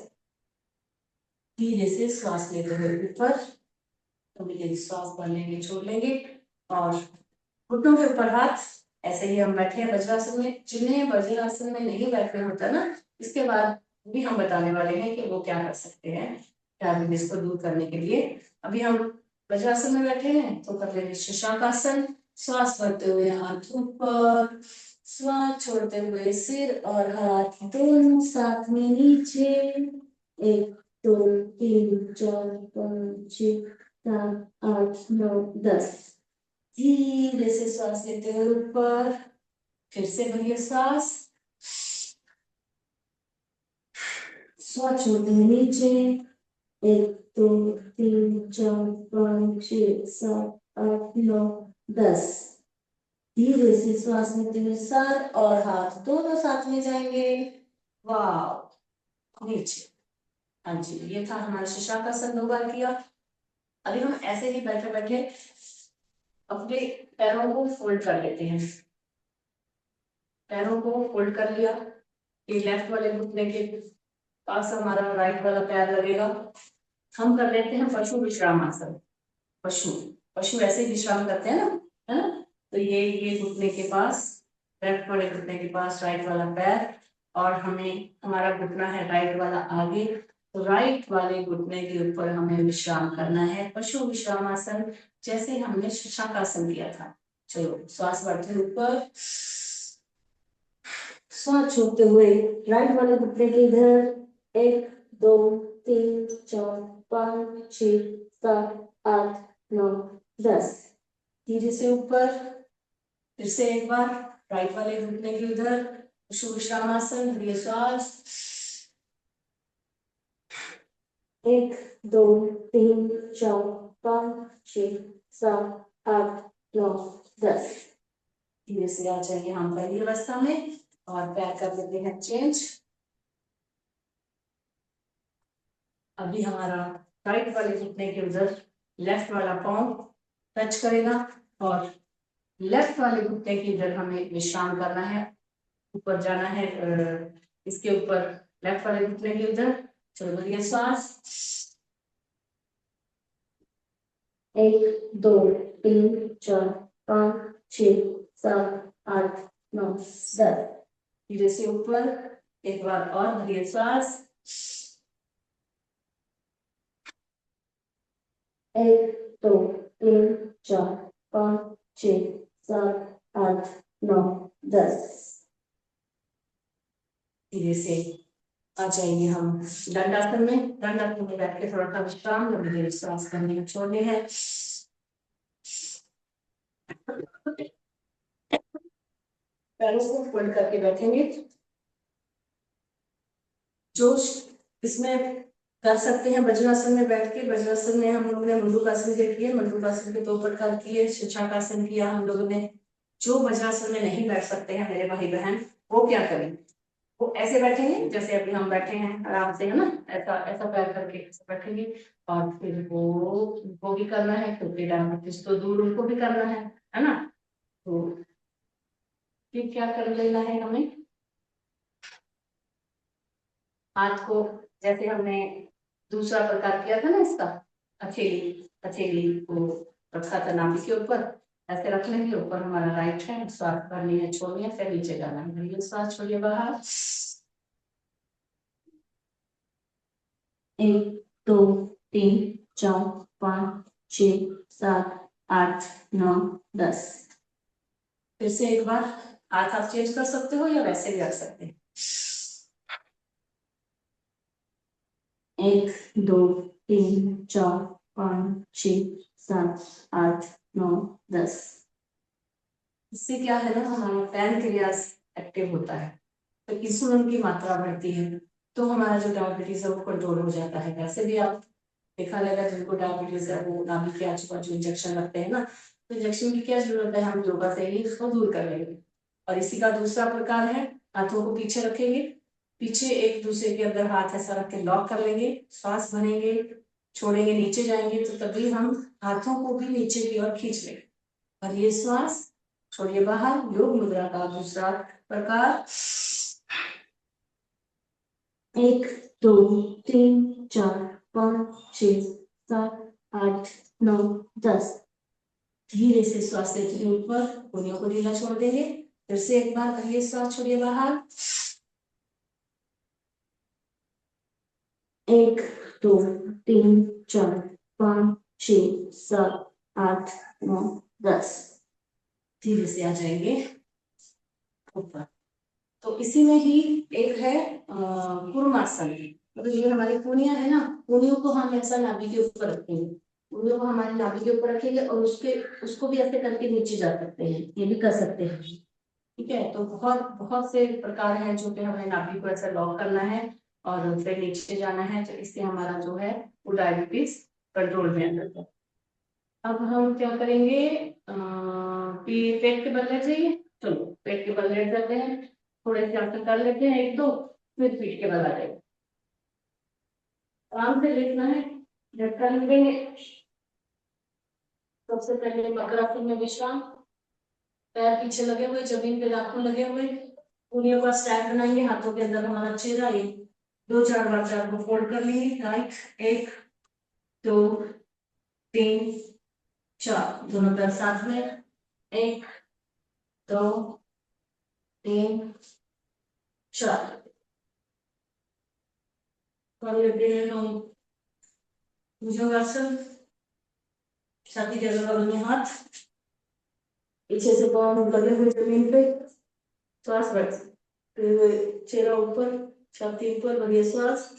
धीरे से श्वास लेते हुए ऊपर, थोड़ी देर श्वास भर लेंगे, छोड़ लेंगे और घुटनों के ऊपर हाथ। ऐसे ही हम बैठे हैं वज्रासन में। जिन्हें वज्रासन में नहीं बैठना होता ना, इसके बाद भी हम बताने वाले हैं कि वो क्या कर सकते हैं डायबिटीज को दूर करने के लिए। अभी हम वज्रासन में बैठे हैं तो कर लेंगे शशांकासन। श्वास भरते हुए हाथ ऊपर, श्वास छोड़ते हुए सिर और हाथ दोनों साथ में नीचे। 1 2 3 4 5 6 7 8 9 10। धीरे से श्वास लेते हुए ऊपर, फिर से भरिए सांस, श्वास छोड़ते हुए नीचे, 1 2 3 4 5 6 7 8 9 10। धीरे से श्वास लेते हुए सर और हाथ दोनों साथ में जाएंगे। वाह, नीचे। हाँ जी, ये था हमारा शीर्षासन 2 बार किया। अभी हम ऐसे ही बैठे बैठे अपने पैरों को फोल्ड कर लेते हैं। पैरों को फोल्ड कर लिया, ये लेफ्ट वाले घुटने के पास हमारा राइट वाला पैर लगेगा। हम कर लेते हैं पशु विश्राम आसन। पशु पशु ऐसे ही विश्राम करते हैं ना, है ना। तो ये घुटने के पास, लेफ्ट वाले घुटने के पास राइट वाला पैर, और हमें हमारा घुटना है राइट वाला आगे, तो राइट वाले घुटने के ऊपर हमें विश्राम करना है, पशु विश्राम आसन, जैसे हमने शशाकासन किया था। चलो, श्वास बढ़ते ऊपर, श्वास छोड़ते हुए राइट वाले घुटने के इधर, 1 2 3 4 5 6 7 8 9 10। धीरे से ऊपर, फिर से एक बार राइट वाले घुटने के उधर, पशु विश्राम आसन, धीरे श्वास, 1 2 3 4 5 6 7 8 9 10। धीरे से आ जाइए हम पहली अवस्था में, और पैर कर देते हैं चेंज। अभी हमारा राइट वाले घुटने के उधर लेफ्ट वाला पांव टच करेगा, और लेफ्ट वाले घुटने के इधर हमें विश्राम करना है, ऊपर जाना है, इसके ऊपर लेफ्ट वाले घुटने के उधर। चलो, बढ़िया श्वास, 1 2 3 4 5 6 7 8 9 10। धीरे से ऊपर, एक बार और बढ़िया श्वास, 1 2 3 4 5 6 7 8 9 10। धीरे से आ जाएंगे हम दंडासन में। दंडासन में बैठ के थोड़ा सा विश्राम, लंबी देर श्वास करने में छोड़ने हैं। पैरों को फोल्ड करके बैठेंगे। जो इसमें कर सकते हैं वज्रासन में बैठ के, वज्रासन में हम लोगों ने मंडूकासन किए, मंडूकासन के 2 प्रकार किए, शीर्षाकासन किया हम लोगों ने। जो वज्रासन में नहीं बैठ सकते हैं मेरे भाई बहन, वो क्या करें, वो ऐसे बैठेंगे जैसे अभी हम बैठे हैं आराम से, है ना, ऐसा ऐसा पैर करके ऐसे बैठेंगे, और फिर वो भी करना है, क्योंकि डायबिटीज तो दूर, उनको भी करना है ना। तो फिर क्या कर लेना है हमें, हाथ को जैसे हमने दूसरा प्रकार किया था ना इसका, हथेली हथेली को रखा था नाभि के ऊपर, ऐसे रख लेंगे। ऊपर हमारा राइट हैंड, श्वास करनी है, छोड़नी है, फिर नीचे जाना है। श्वास छोड़िए बाहर, 1 2 3 4 5 6 7 8 9 10। फिर से एक बार हाथ आप चेंज कर सकते हो या वैसे भी रख सकते हैं। 1 2 3 4 5 6 7 8 9 10। इससे क्या है ना, हमारा पैनक्रियास एक्टिव होता है, तो इंसुलिन की मात्रा बढ़ती है, तो हमारा जो डायबिटीज है वो कंट्रोल हो जाता है। वैसे भी आप देखा रहेगा जिनको डायबिटीज है वो नाभि के आजू बाजू इंजेक्शन लगते हैं ना, तो इंजेक्शन की क्या जरूरत है, हम योगा से ही इसको दूर कर लेंगे। और इसी का दूसरा प्रकार है, हाथों को पीछे रखेंगे, पीछे एक दूसरे के अंदर हाथ ऐसा रख के लॉक कर लेंगे, श्वास भरेंगे, छोड़ेंगे, नीचे जाएंगे, तो तभी हम हाथों को भी नीचे की ओर खींच लेंगे। और ये श्वास छोड़िए बाहर, योग मुद्रा का दूसरा प्रकार, 1 2 3 4 5 6 7 8 9 10। धीरे से श्वास लेते हुए ऊपर, कोहनियों को ढीला छोड़ देंगे। फिर से एक बार करिए, श्वास छोड़िए बाहर, 1 2 3 4 5 6 7 8 9 10। धीरे से आ जाएंगे ऊपर। तो इसी में ही एक है कूर्मासन, मतलब ये हमारी कूनियां है ना, कूनियों को हम ऐसा नाभि के ऊपर रखेंगे, कूनियों को हमारे नाभि के ऊपर रखेंगे, और उसको भी ऐसे करके नीचे जा सकते हैं, ये भी कर सकते हैं। ठीक है, तो बहुत बहुत से प्रकार हैं जो कि हमें नाभि को ऐसा लॉक करना है, और फिर नीचे जाना है, तो इससे हमारा जो है वो डायबिटीज कंट्रोल में आता है। अब हम क्या करेंगे, पेट के बल लेट जाइए। चलो पेट के बल लेट जाते हैं, थोड़े से आसन कर लेते हैं एक दो, फिर पीठ के बल आ जाएगा। आराम से लेटना है, झटका नहीं देंगे। सबसे पहले मकरासन में विश्राम, पैर पीछे लगे हुए, जमीन पे नाखून लगे हुए, उंगलियों का स्टैक बनाएंगे, हाथों के अंदर हमारा चेहरा, ये 2-4 बार चार को फोल्ड कर लेंगे। राइट, 1 2 3 4, दोनों पैर साथ में, 1 2 3 4। कर लेते हैं हम भुजंगासन, छाती के बगल में हाथ, पीछे से पाँव लगे हुए जमीन पे, श्वास रख, चेहरा ऊपर, छाती ऊपर, बढ़िया श्वास।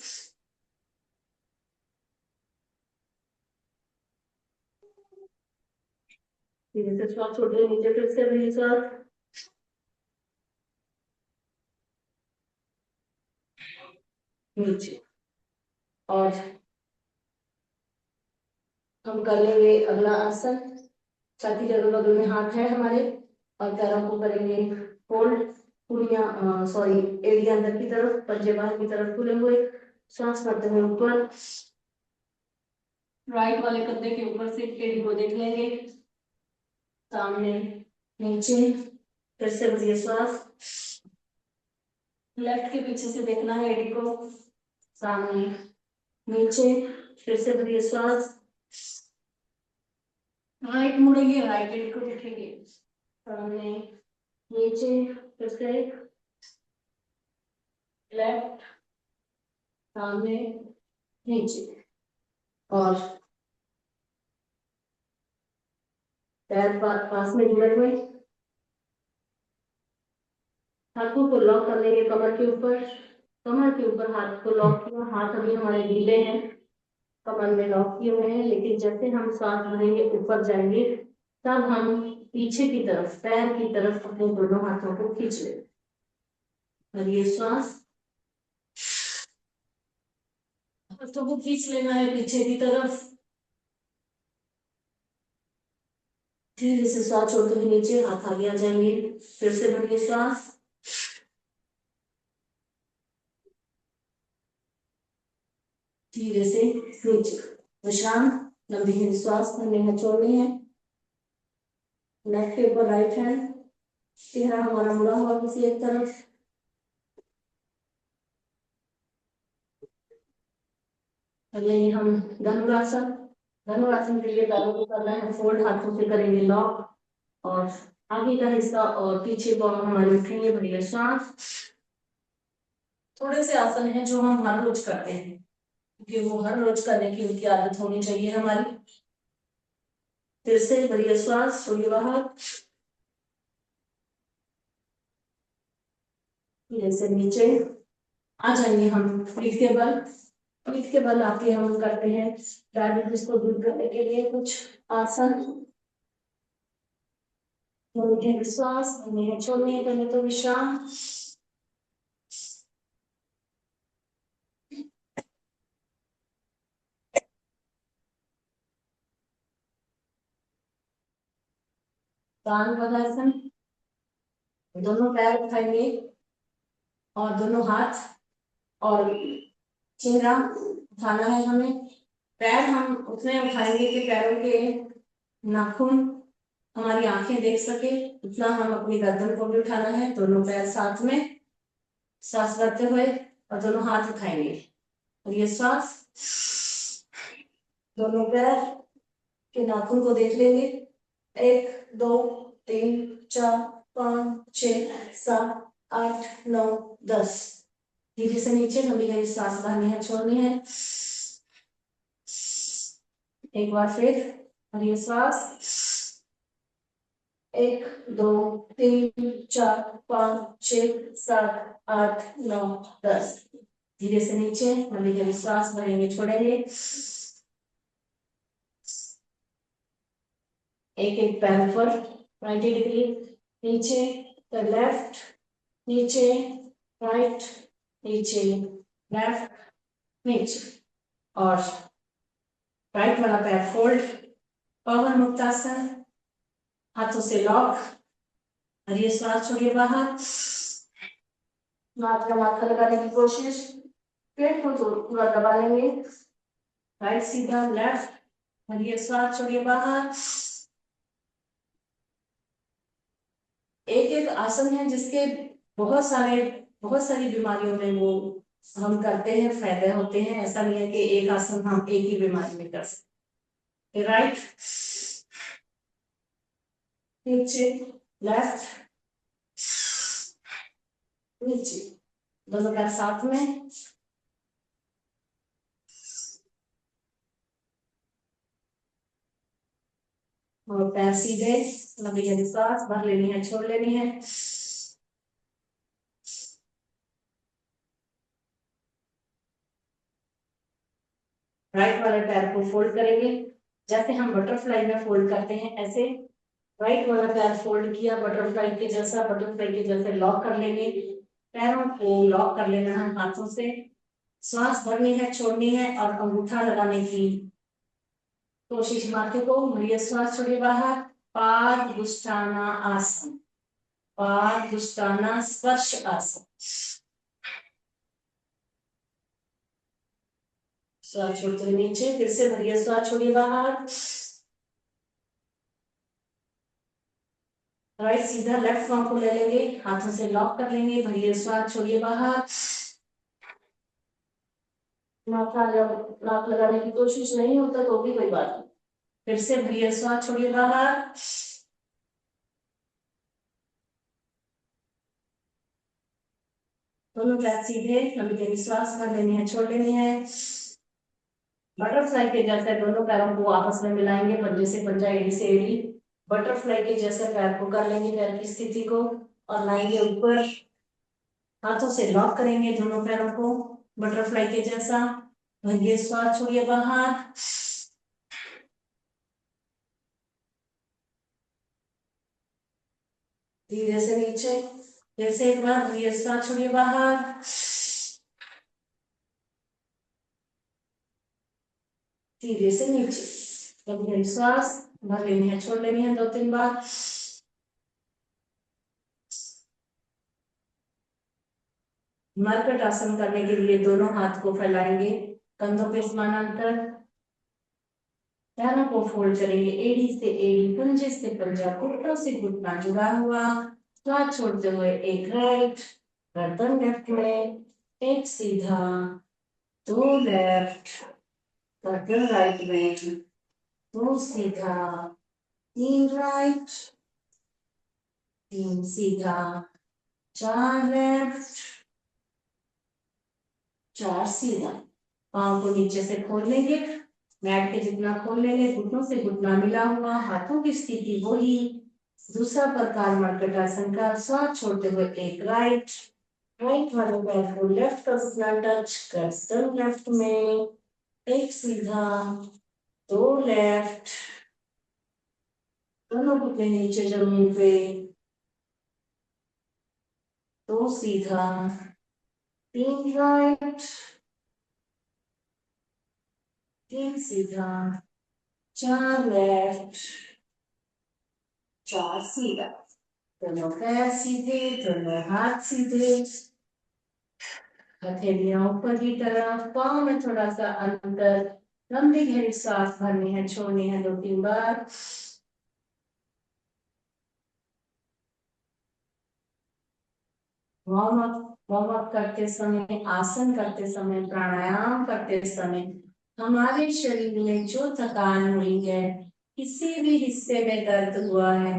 धीरे से श्वास छोड़ दे नीचे, फिर से बढ़िया श्वास। नीचे, और हम कर लेंगे अगला आसन। छाती के बगल में हाथ है हमारे, और पैरों को करेंगे फोल्ड, पूरियां सॉरी एड़ियां अंदर की तरफ, पंजे बाहर की तरफ खुले हुए, श्वास करते हुए ऊपर, राइट वाले कंधे के ऊपर से एड़ी को देख लेंगे, सामने नीचे, फिर से बढ़िया श्वास। लेफ्ट के पीछे से देखना है एड़ी को, सामने नीचे, फिर से बढ़िया श्वास। राइट मुड़ेंगे, राइट एड़ी को देखेंगे, सामने नीचे, फिर से लेफ्ट, सामने नीचे, और पैर पास में जुड़े हुए, हाथों को लॉक कर लेंगे कमर के ऊपर, कमर के ऊपर हाथ को लॉक किया, हाथ अभी हमारे ढीले हैं, कमर में लॉक किए हुए हैं, लेकिन जैसे हम सांस भरेंगे ऊपर जाएंगे, तब हम पीछे की तरफ, पैर की तरफ अपने दोनों हाथों को खींच लें, और ये श्वास, हाथों को खींच लेना है पीछे की तरफ, धीरे से श्वास छोड़ते हुए नीचे, हाथ आगे आ जाएंगे, फिर से बढ़िए श्वास, धीरे से नीचे, विश्राम, लंबी श्वास करनी है, छोड़नी है। नेक के ऊपर राइट हैंड, चेहरा हमारा मुड़ा हुआ किसी एक तरफ, अगले हम धनुरासन। धनुरासन के लिए पैरों को करना है फोल्ड, हाथों से करेंगे लॉक, और आगे का हिस्सा और पीछे को हमारे उठेंगे, बढ़िया सांस। थोड़े से आसन हैं जो हम हर रोज करते हैं, क्योंकि वो हर रोज करने की उनकी आदत होनी चाहिए हमारी। फिर से बढ़िया श्वास, छोड़िए बाहर, धीरे से नीचे आ जाएंगे हम पीठ के बल। पीठ के बल आके हम करते हैं डायबिटीज को दूर करने के लिए कुछ आसन। श्वास छोड़नी है, पहले तो विश्राम, पद्मासन, दोनों पैर उठाएंगे, और दोनों हाथ और चेहरा उठाना है हमें। पैर हम उतने उठाएंगे कि पैरों के नाखून हमारी आंखें देख सके, उतना हम अपनी गर्दन को भी उठाना है, दोनों पैर साथ में, सांस लेते हुए, और दोनों हाथ उठाएंगे, और ये सांस, दोनों पैर के नाखून को देख लेंगे, 1 2 3 4 5 6 7 8 9 10। धीरे से नीचे, लंबी गहरी सांस भरनी है, छोड़नी है, एक बार फिर, और ये सांस, 1 2 3 4 5 6 7 8 9 10। धीरे से नीचे, लंबी गहरी सांस भरेंगे, छोड़ेंगे, एक एक पैर पर 90 डिग्री, नीचे, फिर लेफ्ट, नीचे, राइट, नीचे, लेफ्ट, नीचे, और राइट वाला पैर फोल्ड, पवन मुक्तासन, हाथों से लॉक, और ये श्वास छोड़िए बाहर, नाक का माथा लगाने की कोशिश, पेट को पूरा दबा लेंगे, राइट सीधा, लेफ्ट, और ये श्वास छोड़िए बाहर। एक एक आसन है जिसके बहुत सारी बीमारियों में वो हम करते हैं, फायदे होते हैं। ऐसा नहीं है कि एक आसन हम एक ही बीमारी में कर सकते। राइट, नीचे, लेफ्ट, नीचे, दोनों पैर साथ में, और पैर सीधे, लंबी गहरी सांस भर लेनी है, छोड़ लेनी है। राइट वाले पैर को फोल्ड करेंगे, जैसे हम बटरफ्लाई में फोल्ड करते हैं ऐसे। राइट वाला पैर फोल्ड किया बटरफ्लाई के जैसा, बटरफ्लाई के जैसे लॉक कर लेंगे, पैरों को लॉक कर लेना है हाथों से, श्वास भरनी है, छोड़नी है, और अंगूठा लगाने की कोशिश। माथे को मुड़िए, श्वास छोड़िए बाहर, पादुष्टाना आसन, पादुष्टाना स्पर्श आसन, श्वास छोड़ते हुए नीचे, फिर से भरिए, श्वास छोड़िए बाहर, राइट सीधा, लेफ्ट पांव को ले लेंगे, हाथों से लॉक कर लेंगे, भरिए, श्वास छोड़िए बाहर, माथा जब नाक लगाने की कोशिश नहीं होता तो भी कोई बात नहीं, फिर से भरिए, श्वास छोड़िए बाहर, दोनों पैर सीधे, लंबी गहरी श्वास भर लेनी है, छोड़ लेनी है। बटरफ्लाई के जैसे दोनों पैरों को आपस में मिलाएंगे, पंजे से पंजा, एड़ी से एड़ी, बटरफ्लाई के जैसे पैर को कर लेंगे, पैर की स्थिति को, और लाएंगे ऊपर, हाथों से लॉक करेंगे दोनों पैरों को बटरफ्लाई के जैसा, भरिए, श्वास छोड़िए बाहर, धीरे से नीचे, फिर से एक बार भरिए, श्वास छोड़िए बाहर, धीरे से नीचे, कभी श्वास भर लेनी है, छोड़ लेनी है 2-3 बार। मरकट आसन करने के लिए दोनों हाथ को फैलाएंगे, कंधों पे समानांतर, पैरों को फोल्ड करेंगे, एड़ी से एड़ी, पंजे से पंजा, घुटनों से घुटना जुड़ा हुआ, श्वास छोड़ते हुए एक राइट, गर्दन लेफ्ट में, एक सीधा, 2 लेफ्ट, गर्दन राइट में, 2 सीधा, 3 राइट, 3 सीधा, 4 लेफ्ट, 4 सीधा, पांव को नीचे से खोल लेंगे, मैट के जितना खोल लेंगे, घुटनों से घुटना मिला हुआ, हाथों की स्थिति वही। दूसरा प्रकार मरकट आसन का, श्वास छोड़ते हुए एक राइट, राइट वाले पैर को लेफ्ट का घुटना टच, गर्दन लेफ्ट में, एक सीधा, 2 लेफ्ट, दोनों घुटने नीचे जमीन पे, 2 सीधा, 3 राइट, 3 सीधा, 4 लेफ्ट, 4 सीधा, दोनों पैर सीधे, दोनों हाथ सीधे, हथेलियां ऊपर की तरफ, पाँव में थोड़ा सा अंतर, लंबी गहरी सांस भरनी है, छोड़नी है 2-3 बार। वार्म अप करते समय, आसन करते समय, प्राणायाम करते समय हमारे शरीर में जो थकान हुई है, किसी भी हिस्से में दर्द हुआ है,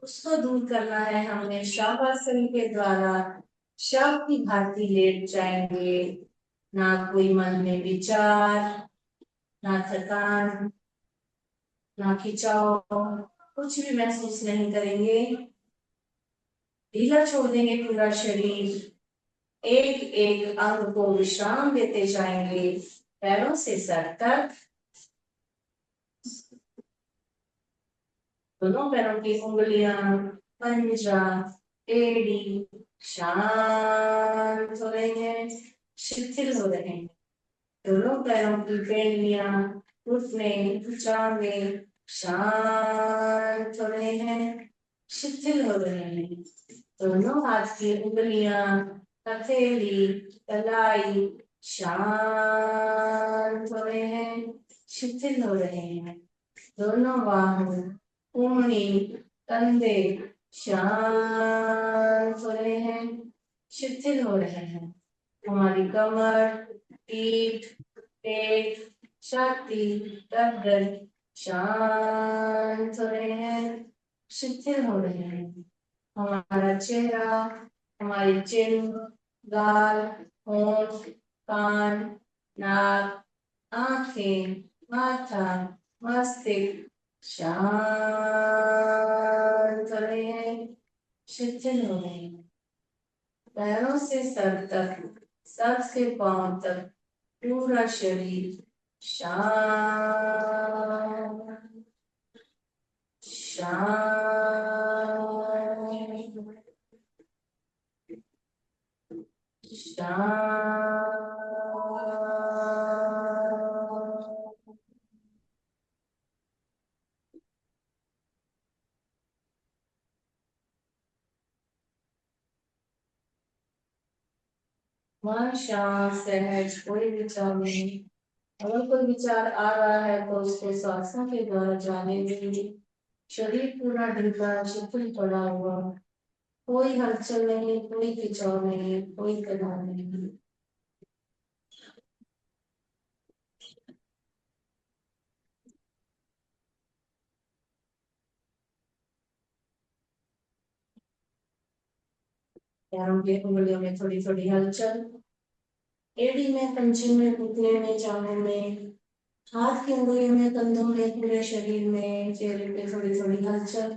उसको दूर करना है। हमने शवासन के द्वारा शव की भांति लेट जाएंगे, ना कोई मन में विचार, ना थकान, ना खिंचाव, कुछ भी महसूस नहीं करेंगे, ढीला छोड़ देंगे पूरा शरीर, एक एक अंग को विश्राम देते जाएंगे, पैरों से सर तक, दोनों पैरों की उंगलियां, पंजा, एड़ी शांत हो रही है, शिथिल हो रहे हैं। दोनों पैरों की बेड़ियां घुटने जांघे शांत हो रहे हैं, शिथिल हो रहे हैं। दोनों हाथ की उंगलियां, हथेली, कलाई शांत हो रहे हैं, शिथिल हो रहे हैं। दोनों बाहों, कूहनी, कंधे शांत हो रहे हैं, शिथिल हो रहे हैं। हमारी कमर, पीठ, पेट, छाती, गर्दन शांत हो रहे हैं, शिथिल हो रहे हैं। हमारा चेहरा, हमारी चिन, गाल, होंठ, कान, नाक, आंखें, माथा, मस्तिष्क शांत हो रहे हैं, शिथिल हो रहे हैं। पैरों से सर तक, सर से पांव तक पूरा शरीर शांत शांत शांत। मन शांत सहज, कोई विचार नहीं। अगर कोई विचार आ रहा है तो उसको सांसों के द्वारा जाने दीजिए। शरीर पूरा ढीला शिथिल पड़ा हुआ, कोई हलचल नहीं, कोई खिंचाव नहीं, कोई तनाव नहीं। पैरों की उंगलियों में थोड़ी थोड़ी हलचल, एड़ी में, पंजे में, घुटने में, जांघों में, हाथ की उंगलियों में, कंधों में, पूरे शरीर में, चेहरे पे थोड़ी थोड़ी हलचल।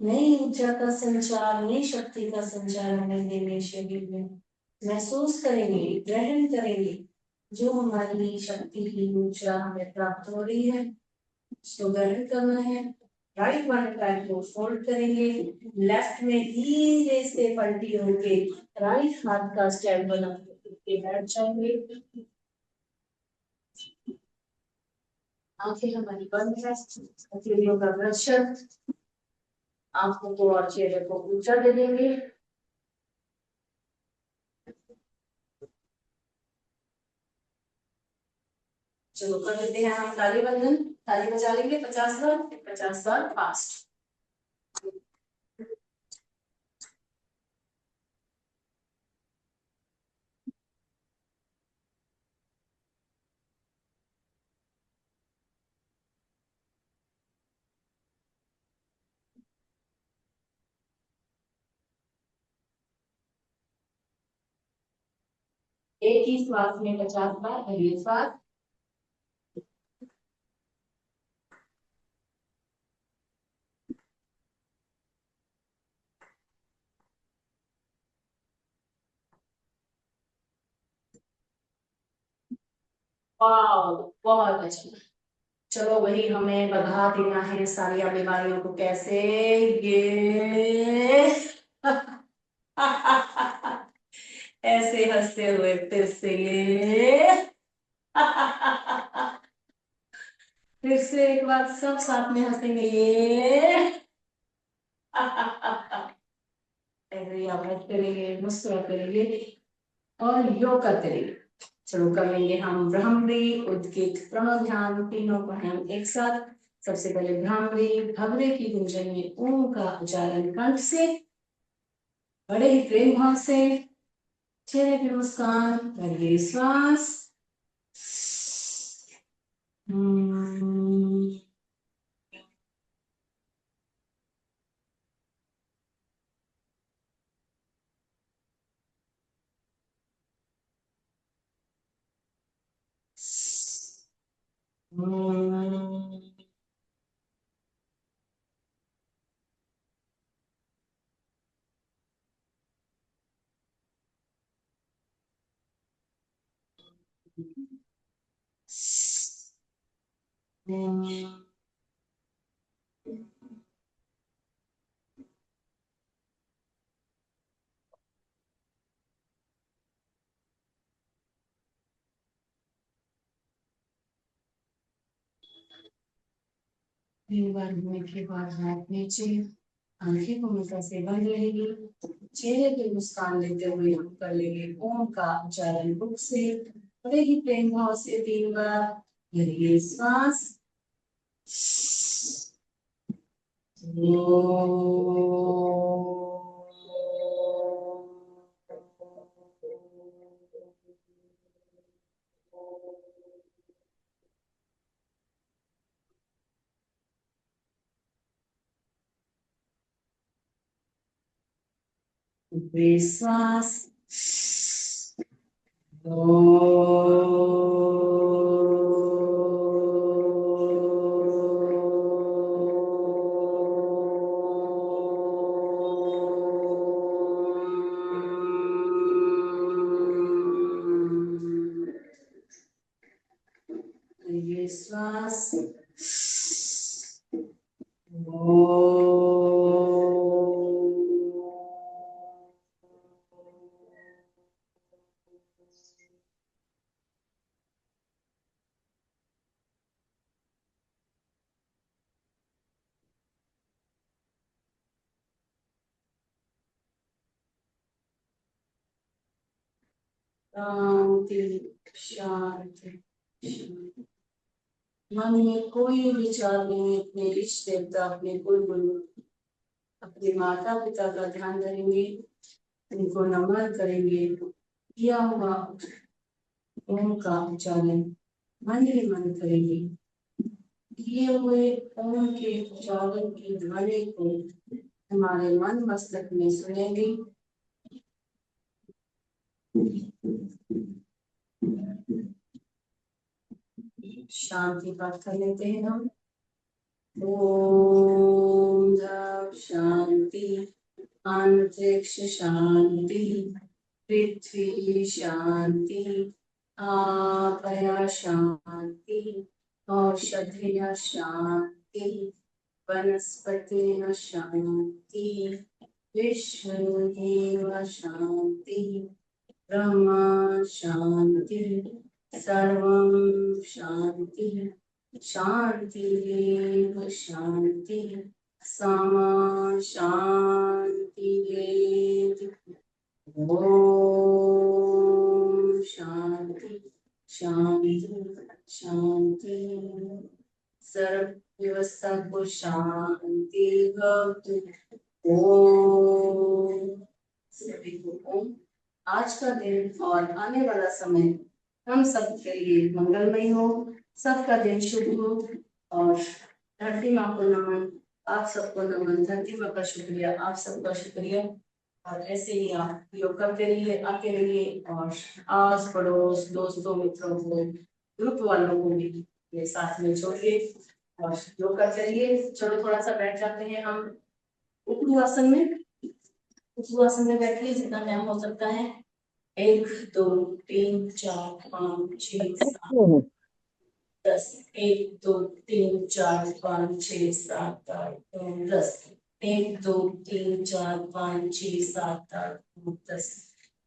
नई ऊर्जा का संचार, नई शक्ति का संचार हमें देने शरीर में महसूस करेंगे, ग्रहण करेंगे। जो हमारी शक्ति की ऊर्जा हमें प्राप्त हो रही है उसको ग्रहण करना है। राइट वन पैर को फोल्ड करेंगे, लेफ्ट में धीरे से पलटी होके राइट हाथ का स्टेप बना के बैठ जाएंगे। आंखें हमारी बंद है, हथेलियों का दर्शन, आंखों को और चेहरे को ऊंचा दे देंगे। चलो कर लेते हैं हम ताली बंधन, ताली बजा लेंगे 50 बार, 50 बार फास्ट। एक ही श्वास में 50 बार, अगले श्वास। वाओ, बहुत अच्छा। चलो वही हमें बढ़ा देना है सारी बीमारियों को। कैसे? ये ऐसे हंसते हुए फिर से ये फिर से एक बार सब साथ में हंसेंगे ये ऐसे आवाज करेंगे, मुस्कुरा करेंगे और योग करते रहेंगे। चलो कर लेंगे हम भ्रामरी, उद्गित, प्रणव ध्यान, तीनों को हम एक साथ। सबसे पहले भ्रामरी, भवरे की गुंजन में ओम का उच्चारण कंठ से, बड़े ही प्रेम भाव से, चेहरे की मुस्कान, भरिए श्वास। तीन बार घूमने के बाद हाथ नीचे, आंखें भूमिका से बंद रहेगी। चेहरे पे मुस्कान लेते हुए हम कर लेंगे ओम का उच्चारण मुख से, बड़े ही प्रेम भाव से 3 बार भरिए श्वास। श्वास। ये श्वास। शांति शांति शांति। मन में कोई विचार नहीं, अपने इष्ट देवता, अपने कुल गुरु, अपने माता पिता का ध्यान करेंगे, उनको नमन करेंगे। किया हुआ ओम का उच्चारण मन ही मन करेंगे। किए हुए ओम के उच्चारण की ध्वनि को हमारे मन मस्तक में सुनेंगे। शांति पाठ कर लेते हैं हम। ओम शांति, अंतरिक्ष शांति, पृथ्वी शांति, आपया शांति, औषधय शांति, वनस्पति शांति, विश्वदेव शांति, ब्रह्मा शांति, सर्वं शांति, शांतिरेव शांति, सामा शांतिरेव। ओम शांति शांति शांति। सर्व व्यवस्था को शांति भवतु। ओम। सभी को ओम। आज का दिन और आने वाला समय हम सब के लिए मंगलमय हो, सबका दिन शुभ हो। और धरती माँ को नमन, आप सबको नमन, धरती माँ का शुक्रिया, आप सबका शुक्रिया। और ऐसे ही आप योग करते रहिए, आते रहिए और आस पड़ोस, दोस्तों, मित्रों को, ग्रुप वालों को भी ये साथ में जोड़िए और योग करते रहिए। चलो थोड़ा सा बैठ जाते हैं हम उपवासन में। उपवासन में बैठिए जितना टाइम हो सकता है। 1 2 3 4 5 6 7 10। 1 2 3 4 5 6 7 8 9 10। 1 2 3 4 5 6 7 8 9 10।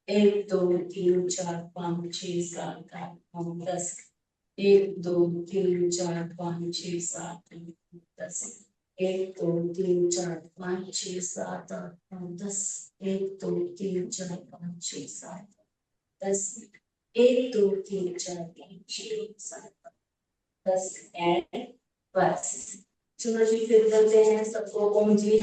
1 2 3 4 5 6 7 8 9 10। 1 2 3 4 5 6 7 8 9 10। 1 2 3 4 5 6 7 8 9 10। 1 2 3 4 5 6 7 10। 1 2 3 4 5 6 7 10 एंड बस। चलो जी फिर चलते हैं सबको ओम जी।